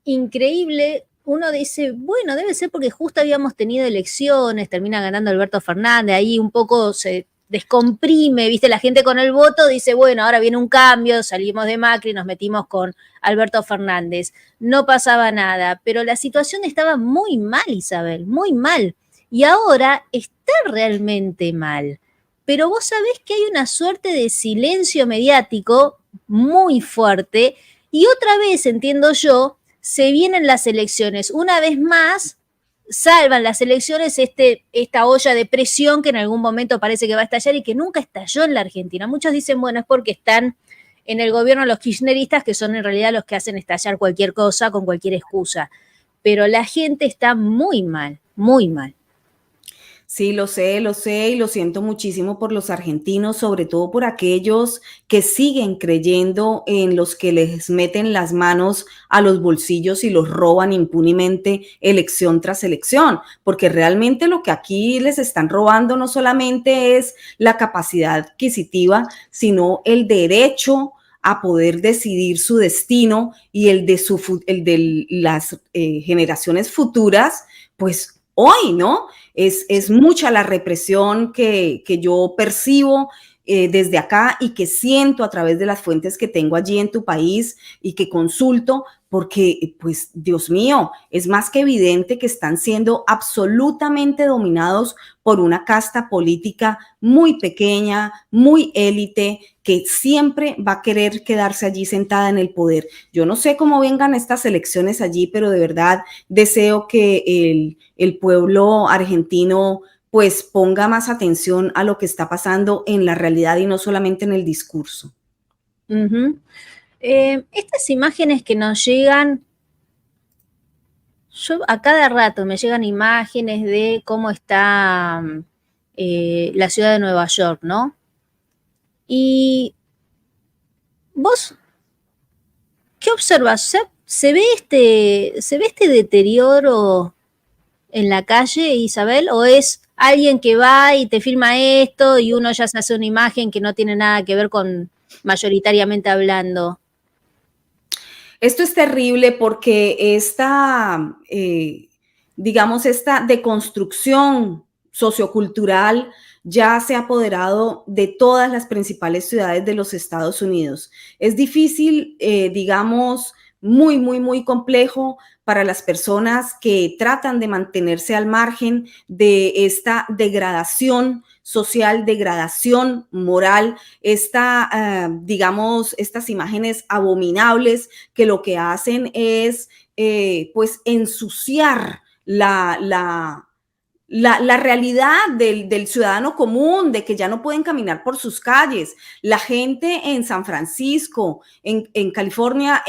increíble. Uno dice, bueno, debe ser porque justo habíamos tenido elecciones, termina ganando Alberto Fernández, ahí un poco se descomprime, viste, la gente con el voto dice, bueno, ahora viene un cambio, salimos de Macri, nos metimos con Alberto Fernández, no pasaba nada, pero la situación estaba muy mal, Isabel, muy mal, y ahora está realmente mal, pero vos sabés que hay una suerte de silencio mediático muy fuerte, y otra vez, entiendo yo, se vienen las elecciones, una vez más salvan las elecciones esta olla de presión que en algún momento parece que va a estallar y que nunca estalló en la Argentina. Muchos dicen, bueno, es porque están en el gobierno los kirchneristas, que son en realidad los que hacen estallar cualquier cosa con cualquier excusa. Pero la gente está muy mal, muy mal. Sí, lo sé y lo siento muchísimo por los argentinos, sobre todo por aquellos que siguen creyendo en los que les meten las manos a los bolsillos y los roban impunemente elección tras elección, porque realmente lo que aquí les están robando no solamente es la capacidad adquisitiva, sino el derecho a poder decidir su destino y el de las generaciones futuras, pues hoy, ¿no? Es mucha la represión que yo percibo desde acá y que siento a través de las fuentes que tengo allí en tu país y que consulto, porque, pues, Dios mío, es más que evidente que están siendo absolutamente dominados por una casta política muy pequeña, muy élite, que siempre va a querer quedarse allí sentada en el poder. Yo no sé cómo vengan estas elecciones allí, pero de verdad deseo que el pueblo argentino pues ponga más atención a lo que está pasando en la realidad y no solamente en el discurso. Estas imágenes que nos llegan, yo a cada rato me llegan imágenes de cómo está la ciudad de Nueva York, ¿no? Y vos, ¿qué observas? ¿Se ve este deterioro en la calle, Isabel? ¿O es alguien que va y te filma esto y uno ya se hace una imagen que no tiene nada que ver con mayoritariamente hablando? Esto es terrible porque digamos, esta deconstrucción sociocultural ya se ha apoderado de todas las principales ciudades de los Estados Unidos. Es difícil, digamos, muy complejo para las personas que tratan de mantenerse al margen de esta degradación social, degradación moral, digamos, estas imágenes abominables que lo que hacen es, pues, ensuciar la realidad del ciudadano común, de que ya no pueden caminar por sus calles. La gente en San Francisco, en California,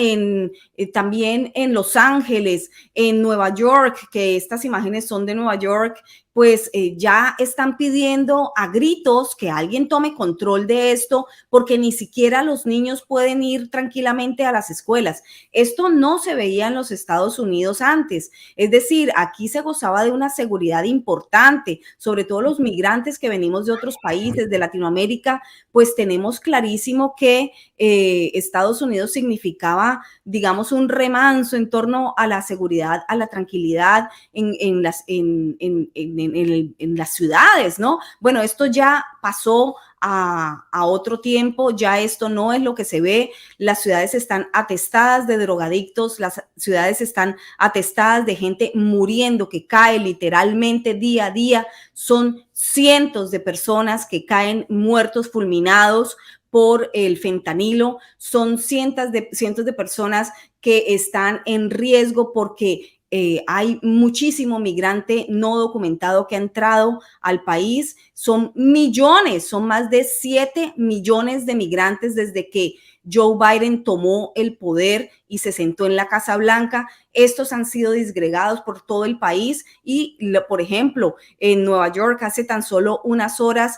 también en Los Ángeles, en Nueva York, que estas imágenes son de Nueva York, pues ya están pidiendo a gritos que alguien tome control de esto, porque ni siquiera los niños pueden ir tranquilamente a las escuelas. Esto no se veía en los Estados Unidos antes. Es decir, aquí se gozaba de una seguridad importante, sobre todo los migrantes que venimos de otros países, de Latinoamérica, pues tenemos clarísimo que Estados Unidos significaba, digamos, un remanso en torno a la seguridad, a la tranquilidad en las ciudades, ¿no? Bueno, esto ya pasó a otro tiempo, ya esto no es lo que se ve. Las ciudades están atestadas de drogadictos, las ciudades están atestadas de gente muriendo que cae literalmente día a día. Son cientos de personas que caen muertos, fulminados por el fentanilo. Son cientos de personas que están en riesgo porque hay muchísimo migrante no documentado que ha entrado al país. Son millones, son más de 7 millones de migrantes desde que Joe Biden tomó el poder y se sentó en la Casa Blanca. Estos han sido disgregados por todo el país y, por ejemplo, en Nueva York hace tan solo unas horas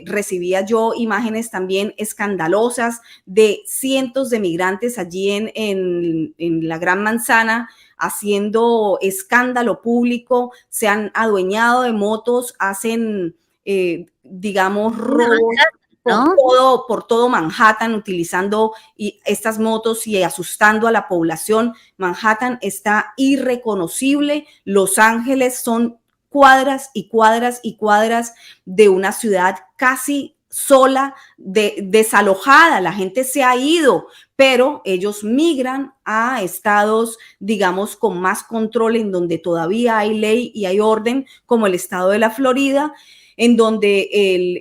recibía yo imágenes también escandalosas de cientos de migrantes allí en la Gran Manzana, haciendo escándalo público, se han adueñado de motos, hacen digamos, robos por todo Manhattan, utilizando estas motos y asustando a la población. Manhattan está irreconocible. Los Ángeles son cuadras y cuadras y cuadras de una ciudad casi sola, desalojada. La gente se ha ido, pero ellos migran a estados, digamos, con más control, en donde todavía hay ley y hay orden, como el estado de la Florida, en donde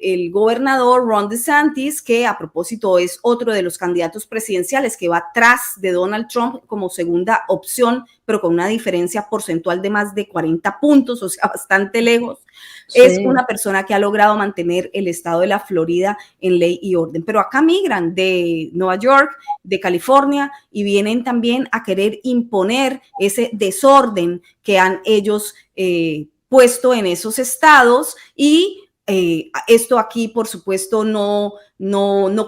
el gobernador Ron DeSantis, que a propósito es otro de los candidatos presidenciales que va tras de Donald Trump como segunda opción, pero con una diferencia porcentual de más de 40 puntos, o sea, bastante lejos, sí, es una persona que ha logrado mantener el estado de la Florida en ley y orden. Pero acá migran de Nueva York, de California, y vienen también a querer imponer ese desorden que han ellos puesto en esos estados, y esto aquí, por supuesto, no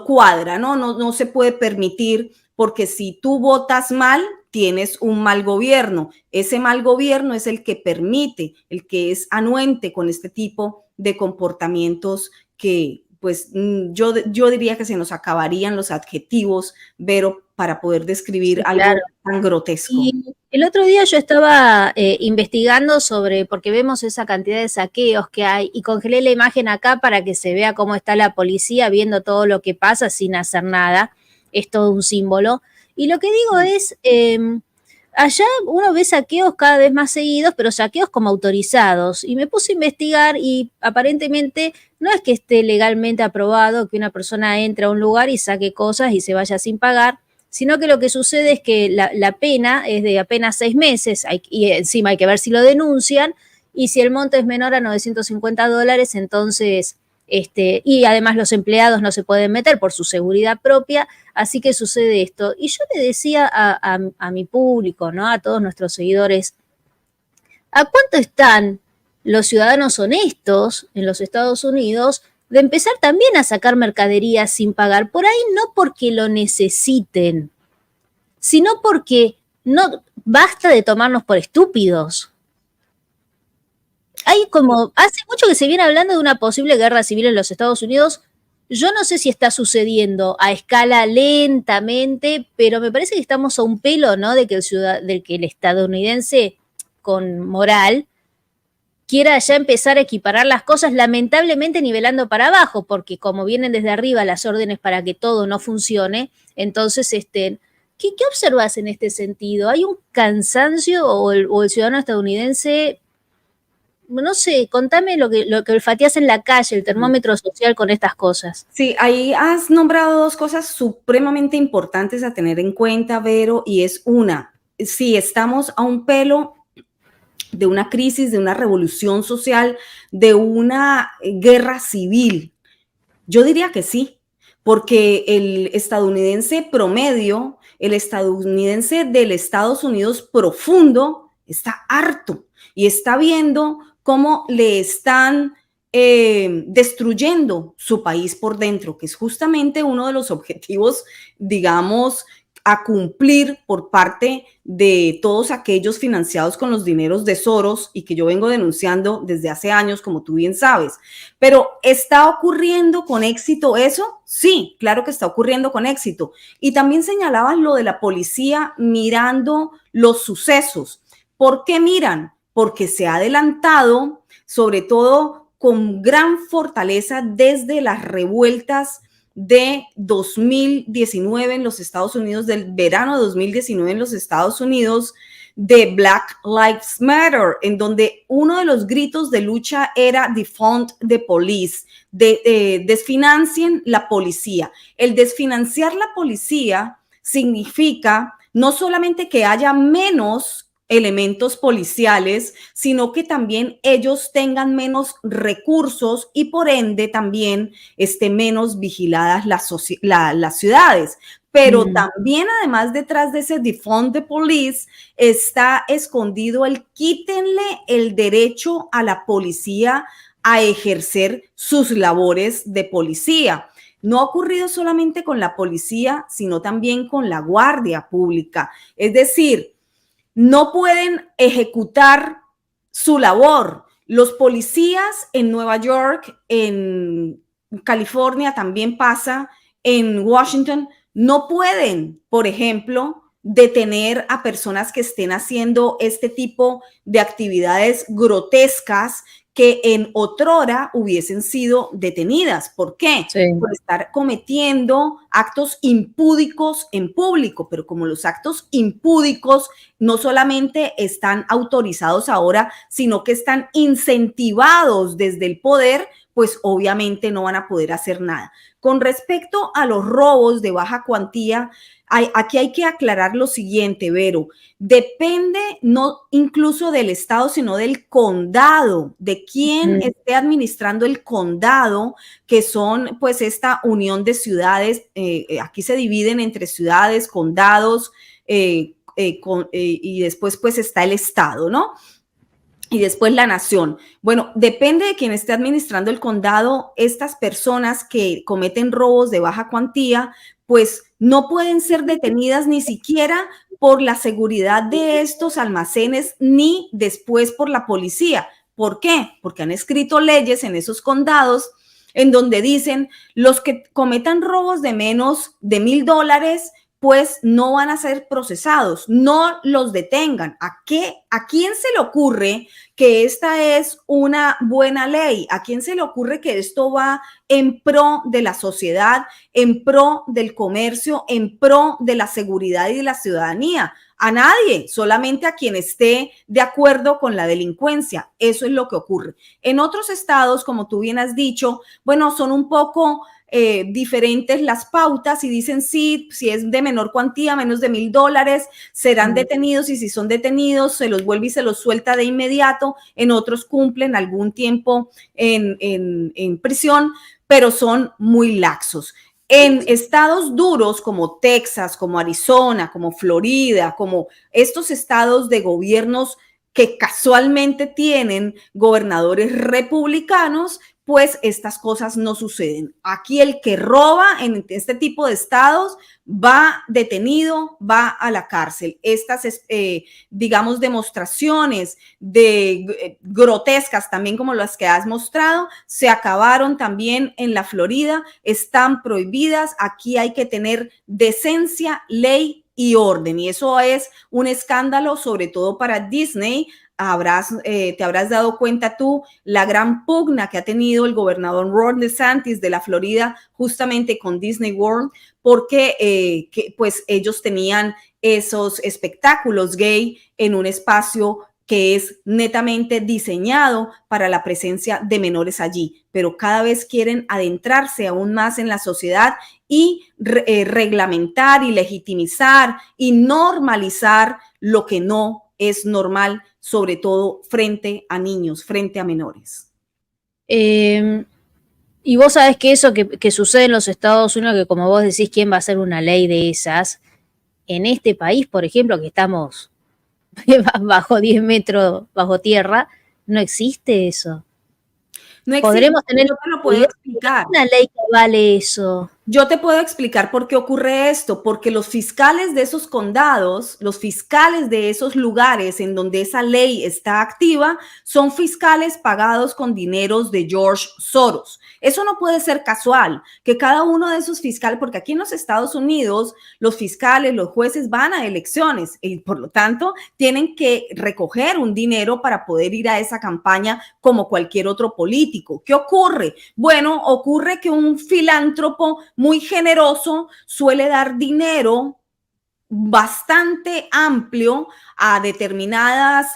cuadra, no se puede permitir, porque si tú votas mal, tienes un mal gobierno. Ese mal gobierno es el que permite, el que es anuente con este tipo de comportamientos que, pues, yo diría que se nos acabarían los adjetivos, Vero, para poder describir algo tan grotesco. Y el otro día yo estaba investigando sobre, porque vemos esa cantidad de saqueos que hay, y congelé la imagen acá para que se vea cómo está la policía viendo todo lo que pasa sin hacer nada. Es todo un símbolo. Y lo que digo es, allá uno ve saqueos cada vez más seguidos, pero saqueos como autorizados. Y me puse a investigar y aparentemente no es que esté legalmente aprobado que una persona entre a un lugar y saque cosas y se vaya sin pagar, sino que lo que sucede es que la pena es de apenas 6 meses y encima hay que ver si lo denuncian, y si el monto es menor a $950, entonces, y además los empleados no se pueden meter por su seguridad propia, así que sucede esto. Y yo le decía a mi público, ¿no? A todos nuestros seguidores, ¿a cuánto están los ciudadanos honestos en los Estados Unidos de empezar también a sacar mercaderías sin pagar? Por ahí no porque lo necesiten, sino porque no basta de tomarnos por estúpidos. Hay como, hace mucho que se viene hablando de una posible guerra civil en los Estados Unidos. Yo no sé si está sucediendo a escala lentamente, pero me parece que estamos a un pelo, ¿no? De que el estadounidense con moral quiera ya empezar a equiparar las cosas, lamentablemente nivelando para abajo, porque como vienen desde arriba las órdenes para que todo no funcione, entonces, ¿qué observas en este sentido? ¿Hay un cansancio o el ciudadano estadounidense? No sé, contame lo que olfateas en la calle, el termómetro social con estas cosas. Sí, ahí has nombrado dos cosas supremamente importantes a tener en cuenta, Vero, y es una, si estamos a un pelo de una crisis, de una revolución social, de una guerra civil. Yo diría que sí, porque el estadounidense promedio, el estadounidense del Estados Unidos profundo, está harto y está viendo cómo le están destruyendo su país por dentro, que es justamente uno de los objetivos, digamos, a cumplir por parte de todos aquellos financiados con los dineros de Soros, y que yo vengo denunciando desde hace años, como tú bien sabes. Pero ¿está ocurriendo con éxito eso? Sí, claro que está ocurriendo con éxito. Y también señalaban lo de la policía mirando los sucesos. ¿Por qué miran? Porque se ha adelantado, sobre todo con gran fortaleza, desde las revueltas de 2019 en los Estados Unidos, del verano de 2019 en los Estados Unidos, de Black Lives Matter, en donde uno de los gritos de lucha era defund the police, desfinancien la policía. El desfinanciar la policía significa no solamente que haya menos elementos policiales, sino que también ellos tengan menos recursos y por ende también menos vigiladas las ciudades. Pero también, además, detrás de ese defund the police está escondido el quítenle el derecho a la policía a ejercer sus labores de policía. No ha ocurrido solamente con la policía, sino también con la guardia pública. Es decir, no pueden ejecutar su labor. Los policías en Nueva York, en California también pasa, en Washington, no pueden, por ejemplo, detener a personas que estén haciendo este tipo de actividades grotescas que en otrora hubiesen sido detenidas. ¿Por qué? Sí. Por estar cometiendo actos impúdicos en público, pero como los actos impúdicos no solamente están autorizados ahora, sino que están incentivados desde el poder, pues obviamente no van a poder hacer nada. Con respecto a los robos de baja cuantía, aquí hay que aclarar lo siguiente, Vero. Depende no incluso del estado, sino del condado, de quién esté administrando el condado, que son pues esta unión de ciudades. Aquí se dividen entre ciudades, condados, y después pues está el estado, ¿no? Y después la nación. Bueno, depende de quién esté administrando el condado. Estas personas que cometen robos de baja cuantía, pues no pueden ser detenidas ni siquiera por la seguridad de estos almacenes, ni después por la policía. ¿Por qué? Porque han escrito leyes en esos condados en donde dicen los que cometan robos de menos de $1,000, pues no van a ser procesados, no los detengan. ¿A quién se le ocurre que esta es una buena ley? ¿A quién se le ocurre que esto va en pro de la sociedad, en pro del comercio, en pro de la seguridad y de la ciudadanía? A nadie, solamente a quien esté de acuerdo con la delincuencia. Eso es lo que ocurre. En otros estados, como tú bien has dicho, bueno, son un poco diferentes las pautas y dicen sí, si es de menor cuantía, menos de $1,000, serán detenidos, y si son detenidos se los vuelve y se los suelta de inmediato. En otros cumplen algún tiempo en prisión, pero son muy laxos. En estados duros como Texas, como Arizona, como Florida, como estos estados de gobiernos que casualmente tienen gobernadores republicanos, pues estas cosas no suceden. Aquí el que roba en este tipo de estados va detenido, va a la cárcel. Estas, digamos, demostraciones grotescas, también como las que has mostrado, se acabaron también en la Florida, están prohibidas. Aquí hay que tener decencia, ley y orden, y eso es un escándalo, sobre todo para Disney. Te habrás dado cuenta tú la gran pugna que ha tenido el gobernador Ron DeSantis de la Florida justamente con Disney World, porque pues ellos tenían esos espectáculos gay en un espacio que es netamente diseñado para la presencia de menores allí, pero cada vez quieren adentrarse aún más en la sociedad y reglamentar y legitimizar y normalizar lo que no es normal, sobre todo frente a niños, frente a menores. Y vos sabés que eso que sucede en los Estados Unidos, que como vos decís, ¿quién va a hacer una ley de esas? En este país, por ejemplo, que estamos bajo 10 metros bajo tierra, no existe eso. No existe. Podremos tener, yo te lo puedo explicar, una ley que vale eso. Yo te puedo explicar por qué ocurre esto, porque los fiscales de esos condados, los fiscales de esos lugares en donde esa ley está activa, son fiscales pagados con dineros de George Soros. Eso no puede ser casual, que cada uno de esos fiscales, porque aquí en los Estados Unidos los fiscales, los jueces van a elecciones y por lo tanto tienen que recoger un dinero para poder ir a esa campaña como cualquier otro político. ¿Qué ocurre? Bueno, ocurre que un filántropo muy generoso suele dar dinero bastante amplio a determinados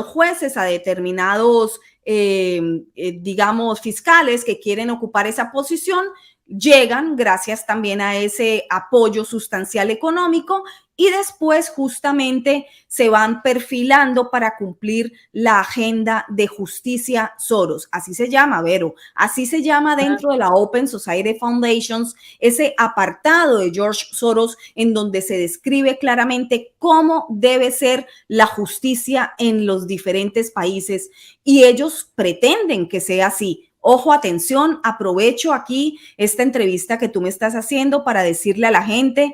jueces, a determinados, digamos, fiscales que quieren ocupar esa posición. Llegan gracias también a ese apoyo sustancial económico y después justamente se van perfilando para cumplir la agenda de justicia Soros. Así se llama, Vero, así se llama dentro de la Open Society Foundations, ese apartado de George Soros en donde se describe claramente cómo debe ser la justicia en los diferentes países y ellos pretenden que sea así. Ojo, atención, aprovecho aquí esta entrevista que tú me estás haciendo para decirle a la gente,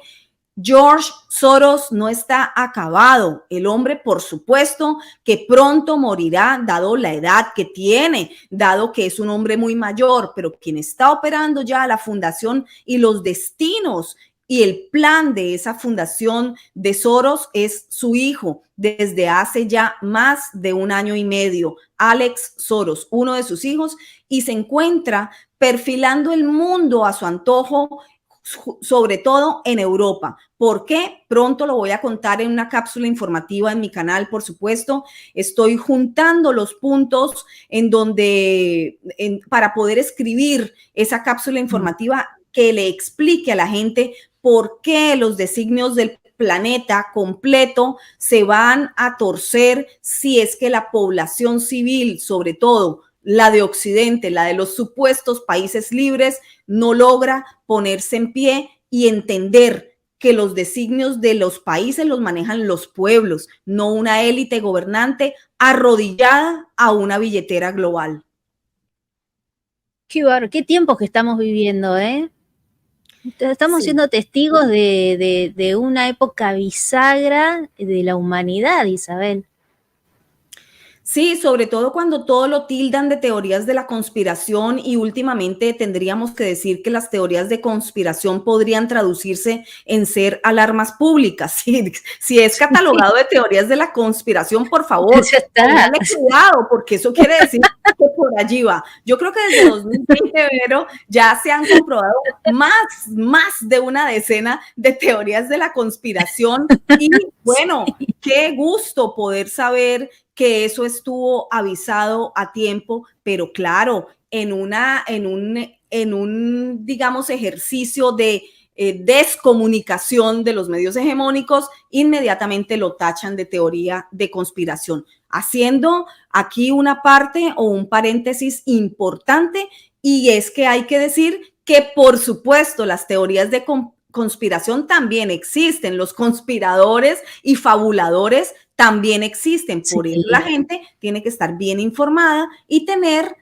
George Soros no está acabado. El hombre, por supuesto, que pronto morirá, dado la edad que tiene, dado que es un hombre muy mayor, pero quien está operando ya la fundación y los destinos y el plan de esa fundación de Soros es su hijo desde hace ya más de 1 año y medio, Alex Soros, uno de sus hijos, y se encuentra perfilando el mundo a su antojo, sobre todo en Europa. ¿Por qué? Pronto lo voy a contar en una cápsula informativa en mi canal, por supuesto. Estoy juntando los puntos en donde, para poder escribir esa cápsula informativa que le explique a la gente por qué los designios del planeta completo se van a torcer si es que la población civil, sobre todo la de Occidente, la de los supuestos países libres, no logra ponerse en pie y entender que los designios de los países los manejan los pueblos, no una élite gobernante arrodillada a una billetera global. Qué tiempos que estamos viviendo, ¿eh? Estamos siendo testigos de una época bisagra de la humanidad, Isabel. Sí, sobre todo cuando todo lo tildan de teorías de la conspiración, y últimamente tendríamos que decir que las teorías de conspiración podrían traducirse en ser alarmas públicas. Si es catalogado de teorías de la conspiración, por favor, póngale cuidado, porque eso quiere decir que por allí va. Yo creo que desde 2020, Vero, ya se han comprobado más de una decena de teorías de la conspiración, y bueno, qué gusto poder saber que eso estuvo avisado a tiempo, pero claro, en un digamos, ejercicio de descomunicación de los medios hegemónicos, inmediatamente lo tachan de teoría de conspiración. Haciendo aquí una parte o un paréntesis importante, y es que hay que decir que, por supuesto, las teorías de conspiración también existen, los conspiradores y fabuladores también existen. Por eso la gente tiene que estar bien informada y tener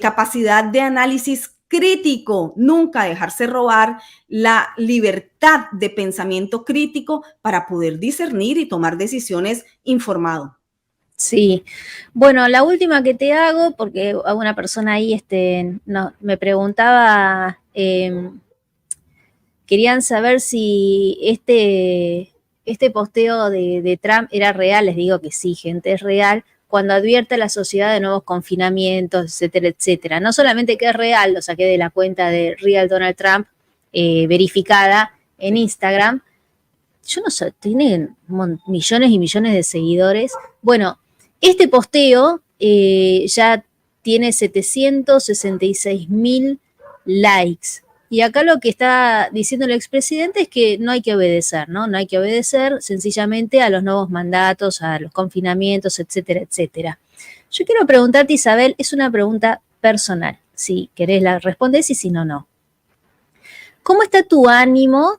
capacidad de análisis crítico, nunca dejarse robar la libertad de pensamiento crítico para poder discernir y tomar decisiones informado. Sí, bueno, la última que te hago, porque una persona ahí me preguntaba, querían saber si este posteo de Trump era real. Les digo que sí, gente, es real, cuando advierte a la sociedad de nuevos confinamientos, etcétera, etcétera. No solamente que es real, lo saqué de la cuenta de Real Donald Trump, verificada en Instagram. Yo no sé, tiene millones y millones de seguidores. Bueno, este posteo ya tiene 766,000 likes. Y acá lo que está diciendo el expresidente es que no hay que obedecer, ¿no? No hay que obedecer sencillamente a los nuevos mandatos, a los confinamientos, etcétera, etcétera. Yo quiero preguntarte, Isabel, es una pregunta personal. Si querés la respondés y si no, no. ¿Cómo está tu ánimo?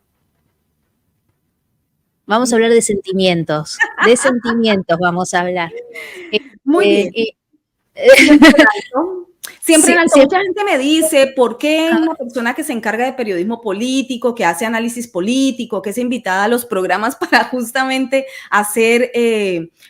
Vamos a hablar de sentimientos. De sentimientos vamos a hablar. Muy bien. Siempre mucha gente me dice, ¿por qué una persona que se encarga de periodismo político, que hace análisis político, que es invitada a los programas para justamente hacer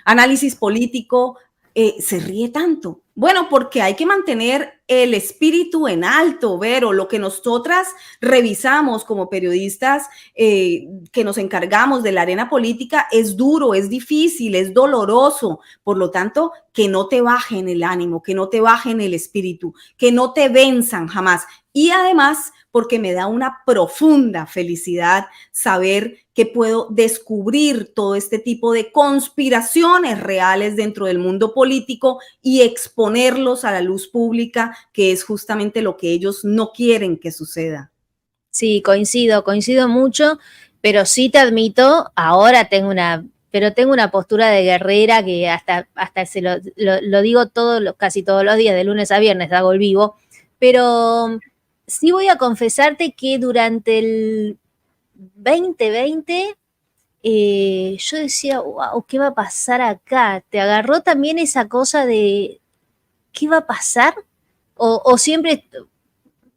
análisis político, se ríe tanto? Bueno, porque hay que mantener el espíritu en alto, Vero. Lo que nosotras revisamos como periodistas que nos encargamos de la arena política es duro, es difícil, es doloroso. Por lo tanto, que no te bajen el ánimo, que no te bajen el espíritu, que no te venzan jamás. Y además, porque me da una profunda felicidad saber que puedo descubrir todo este tipo de conspiraciones reales dentro del mundo político y exponerlos a la luz pública, que es justamente lo que ellos no quieren que suceda. Sí, coincido mucho, pero sí te admito, ahora tengo una postura de guerrera que hasta lo digo casi todos los días, de lunes a viernes hago el vivo, pero sí voy a confesarte que durante el 2020 yo decía, wow, ¿qué va a pasar acá? ¿Te agarró también esa cosa de qué va a pasar? O siempre,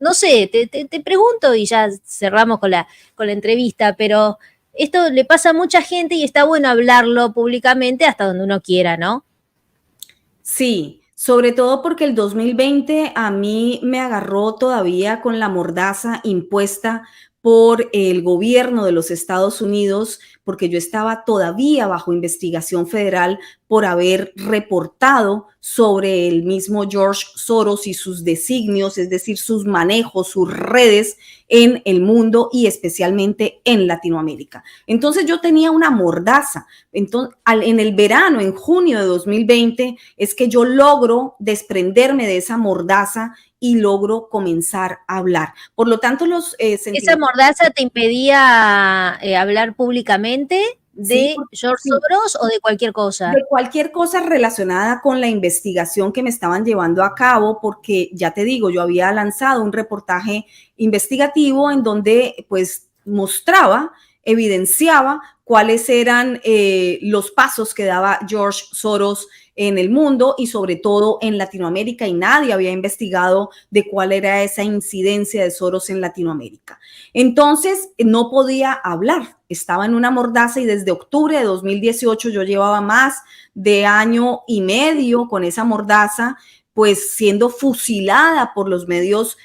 no sé, te pregunto y ya cerramos con la entrevista, pero esto le pasa a mucha gente y está bueno hablarlo públicamente hasta donde uno quiera, ¿no? Sí, sobre todo porque el 2020 a mí me agarró todavía con la mordaza impuesta por el gobierno de los Estados Unidos, porque yo estaba todavía bajo investigación federal por haber reportado sobre el mismo George Soros y sus designios, es decir, sus manejos, sus redes en el mundo y especialmente en Latinoamérica. Entonces yo tenía una mordaza. Entonces, en el verano, en junio de 2020, es que yo logro desprenderme de esa mordaza y logro comenzar a hablar. Por lo tanto, ¿Esa mordaza te impedía hablar públicamente de George Soros o de cualquier cosa? De cualquier cosa relacionada con la investigación que me estaban llevando a cabo, porque ya te digo, yo había lanzado un reportaje investigativo en donde pues mostraba, evidenciaba cuáles eran los pasos que daba George Soros en el mundo y sobre todo en Latinoamérica, y nadie había investigado de cuál era esa incidencia de Soros en Latinoamérica. Entonces no podía hablar, estaba en una mordaza y desde octubre de 2018 yo llevaba más de año y medio con esa mordaza, pues siendo fusilada por los medios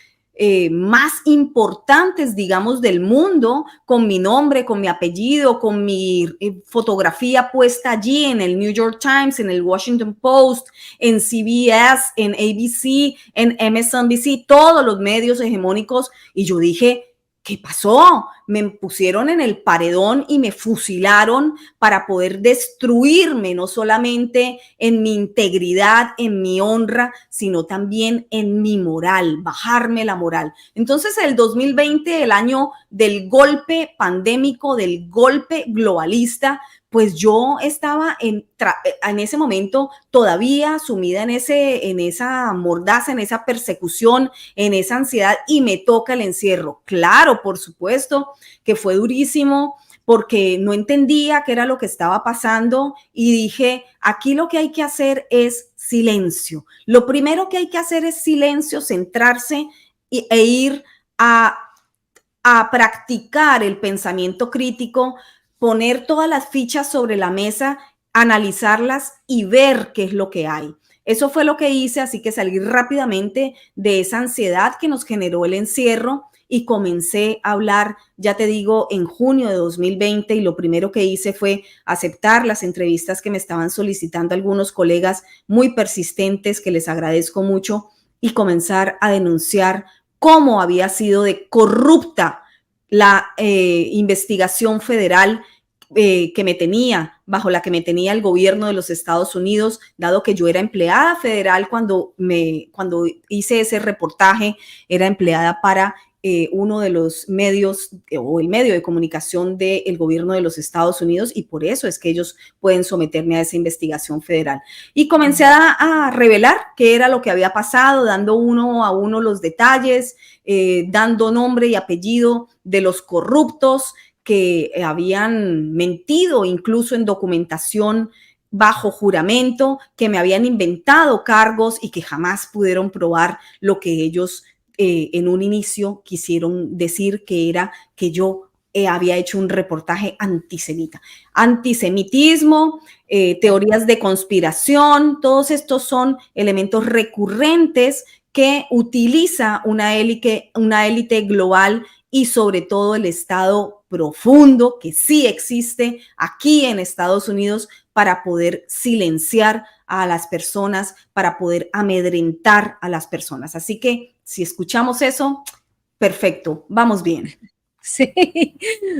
más importantes, digamos, del mundo, con mi nombre, con mi apellido, con mi fotografía puesta allí en el New York Times, en el Washington Post, en CBS, en ABC, en MSNBC, todos los medios hegemónicos. Y yo dije, ¿qué pasó? Me pusieron en el paredón y me fusilaron para poder destruirme, no solamente en mi integridad, en mi honra, sino también en mi moral, bajarme la moral. Entonces el 2020, el año del golpe pandémico, del golpe globalista, pues yo estaba en ese momento todavía sumida en esa mordaza, en esa persecución, en esa ansiedad, y me toca el encierro. Claro, por supuesto que fue durísimo porque no entendía qué era lo que estaba pasando y dije, aquí lo que hay que hacer es silencio. Lo primero que hay que hacer es silencio, centrarse e ir a practicar el pensamiento crítico, poner todas las fichas sobre la mesa, analizarlas y ver qué es lo que hay. Eso fue lo que hice, así que salí rápidamente de esa ansiedad que nos generó el encierro y comencé a hablar, ya te digo, en junio de 2020, y lo primero que hice fue aceptar las entrevistas que me estaban solicitando algunos colegas muy persistentes, que les agradezco mucho, y comenzar a denunciar cómo había sido de corrupta la investigación federal que me tenía, bajo la que me tenía el gobierno de los Estados Unidos, dado que yo era empleada federal cuando hice ese reportaje, era empleada para uno de los medios o el medio de comunicación del gobierno de los Estados Unidos, y por eso es que ellos pueden someterme a esa investigación federal. Y comencé a revelar qué era lo que había pasado, dando uno a uno los detalles, dando nombre y apellido de los corruptos que habían mentido incluso en documentación bajo juramento, que me habían inventado cargos y que jamás pudieron probar lo que ellos en un inicio quisieron decir, que era que yo había hecho un reportaje antisemita. Antisemitismo, teorías de conspiración, todos estos son elementos recurrentes que utiliza una élite global y sobre todo el Estado profundo, que sí existe aquí en Estados Unidos, para poder silenciar a las personas, para poder amedrentar a las personas. Así que si escuchamos eso, perfecto, vamos bien. Sí,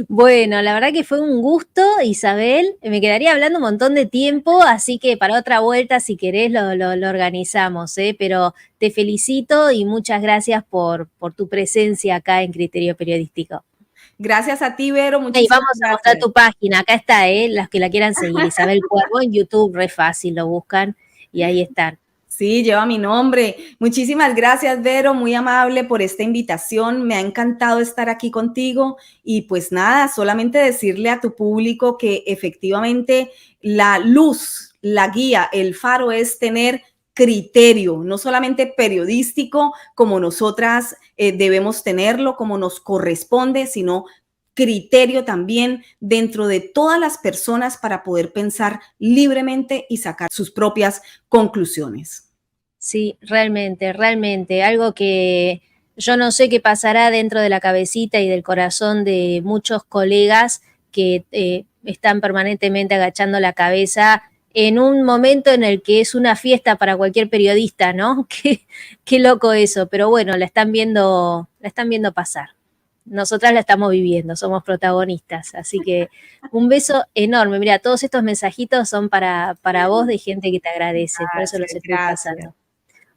bueno, la verdad que fue un gusto, Isabel. Me quedaría hablando un montón de tiempo, así que para otra vuelta, si querés, lo organizamos, ¿eh? Pero te felicito y muchas gracias por tu presencia acá en Criterio Periodístico. Gracias a ti, Vero. Y vamos a mostrar tu página, acá está, los que la quieran seguir, Isabel Cuervo en YouTube, re fácil, lo buscan y ahí están. Sí, lleva mi nombre. Muchísimas gracias, Vero, muy amable por esta invitación. Me ha encantado estar aquí contigo y pues nada, solamente decirle a tu público que efectivamente la luz, la guía, el faro es tener criterio, no solamente periodístico como nosotras debemos tenerlo, como nos corresponde, sino criterio también dentro de todas las personas para poder pensar libremente y sacar sus propias conclusiones. Sí, realmente, realmente, algo que yo no sé qué pasará dentro de la cabecita y del corazón de muchos colegas que están permanentemente agachando la cabeza en un momento en el que es una fiesta para cualquier periodista, ¿no? Qué loco eso, pero bueno, la están viendo pasar. Nosotras la estamos viviendo, somos protagonistas, así que un beso enorme. Mira, todos estos mensajitos son para vos de gente que te agradece, por eso los estoy pasando.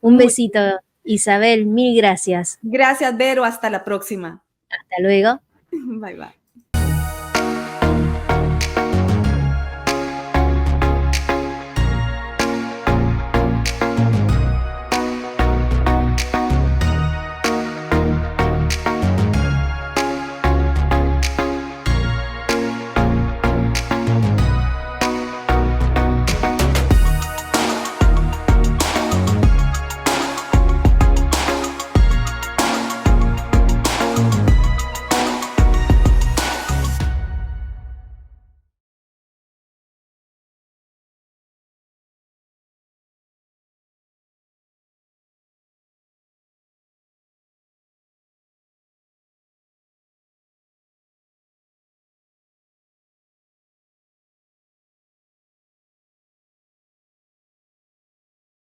Un besito, Isabel, mil gracias. Gracias, Vero. Hasta la próxima. Hasta luego. Bye, bye.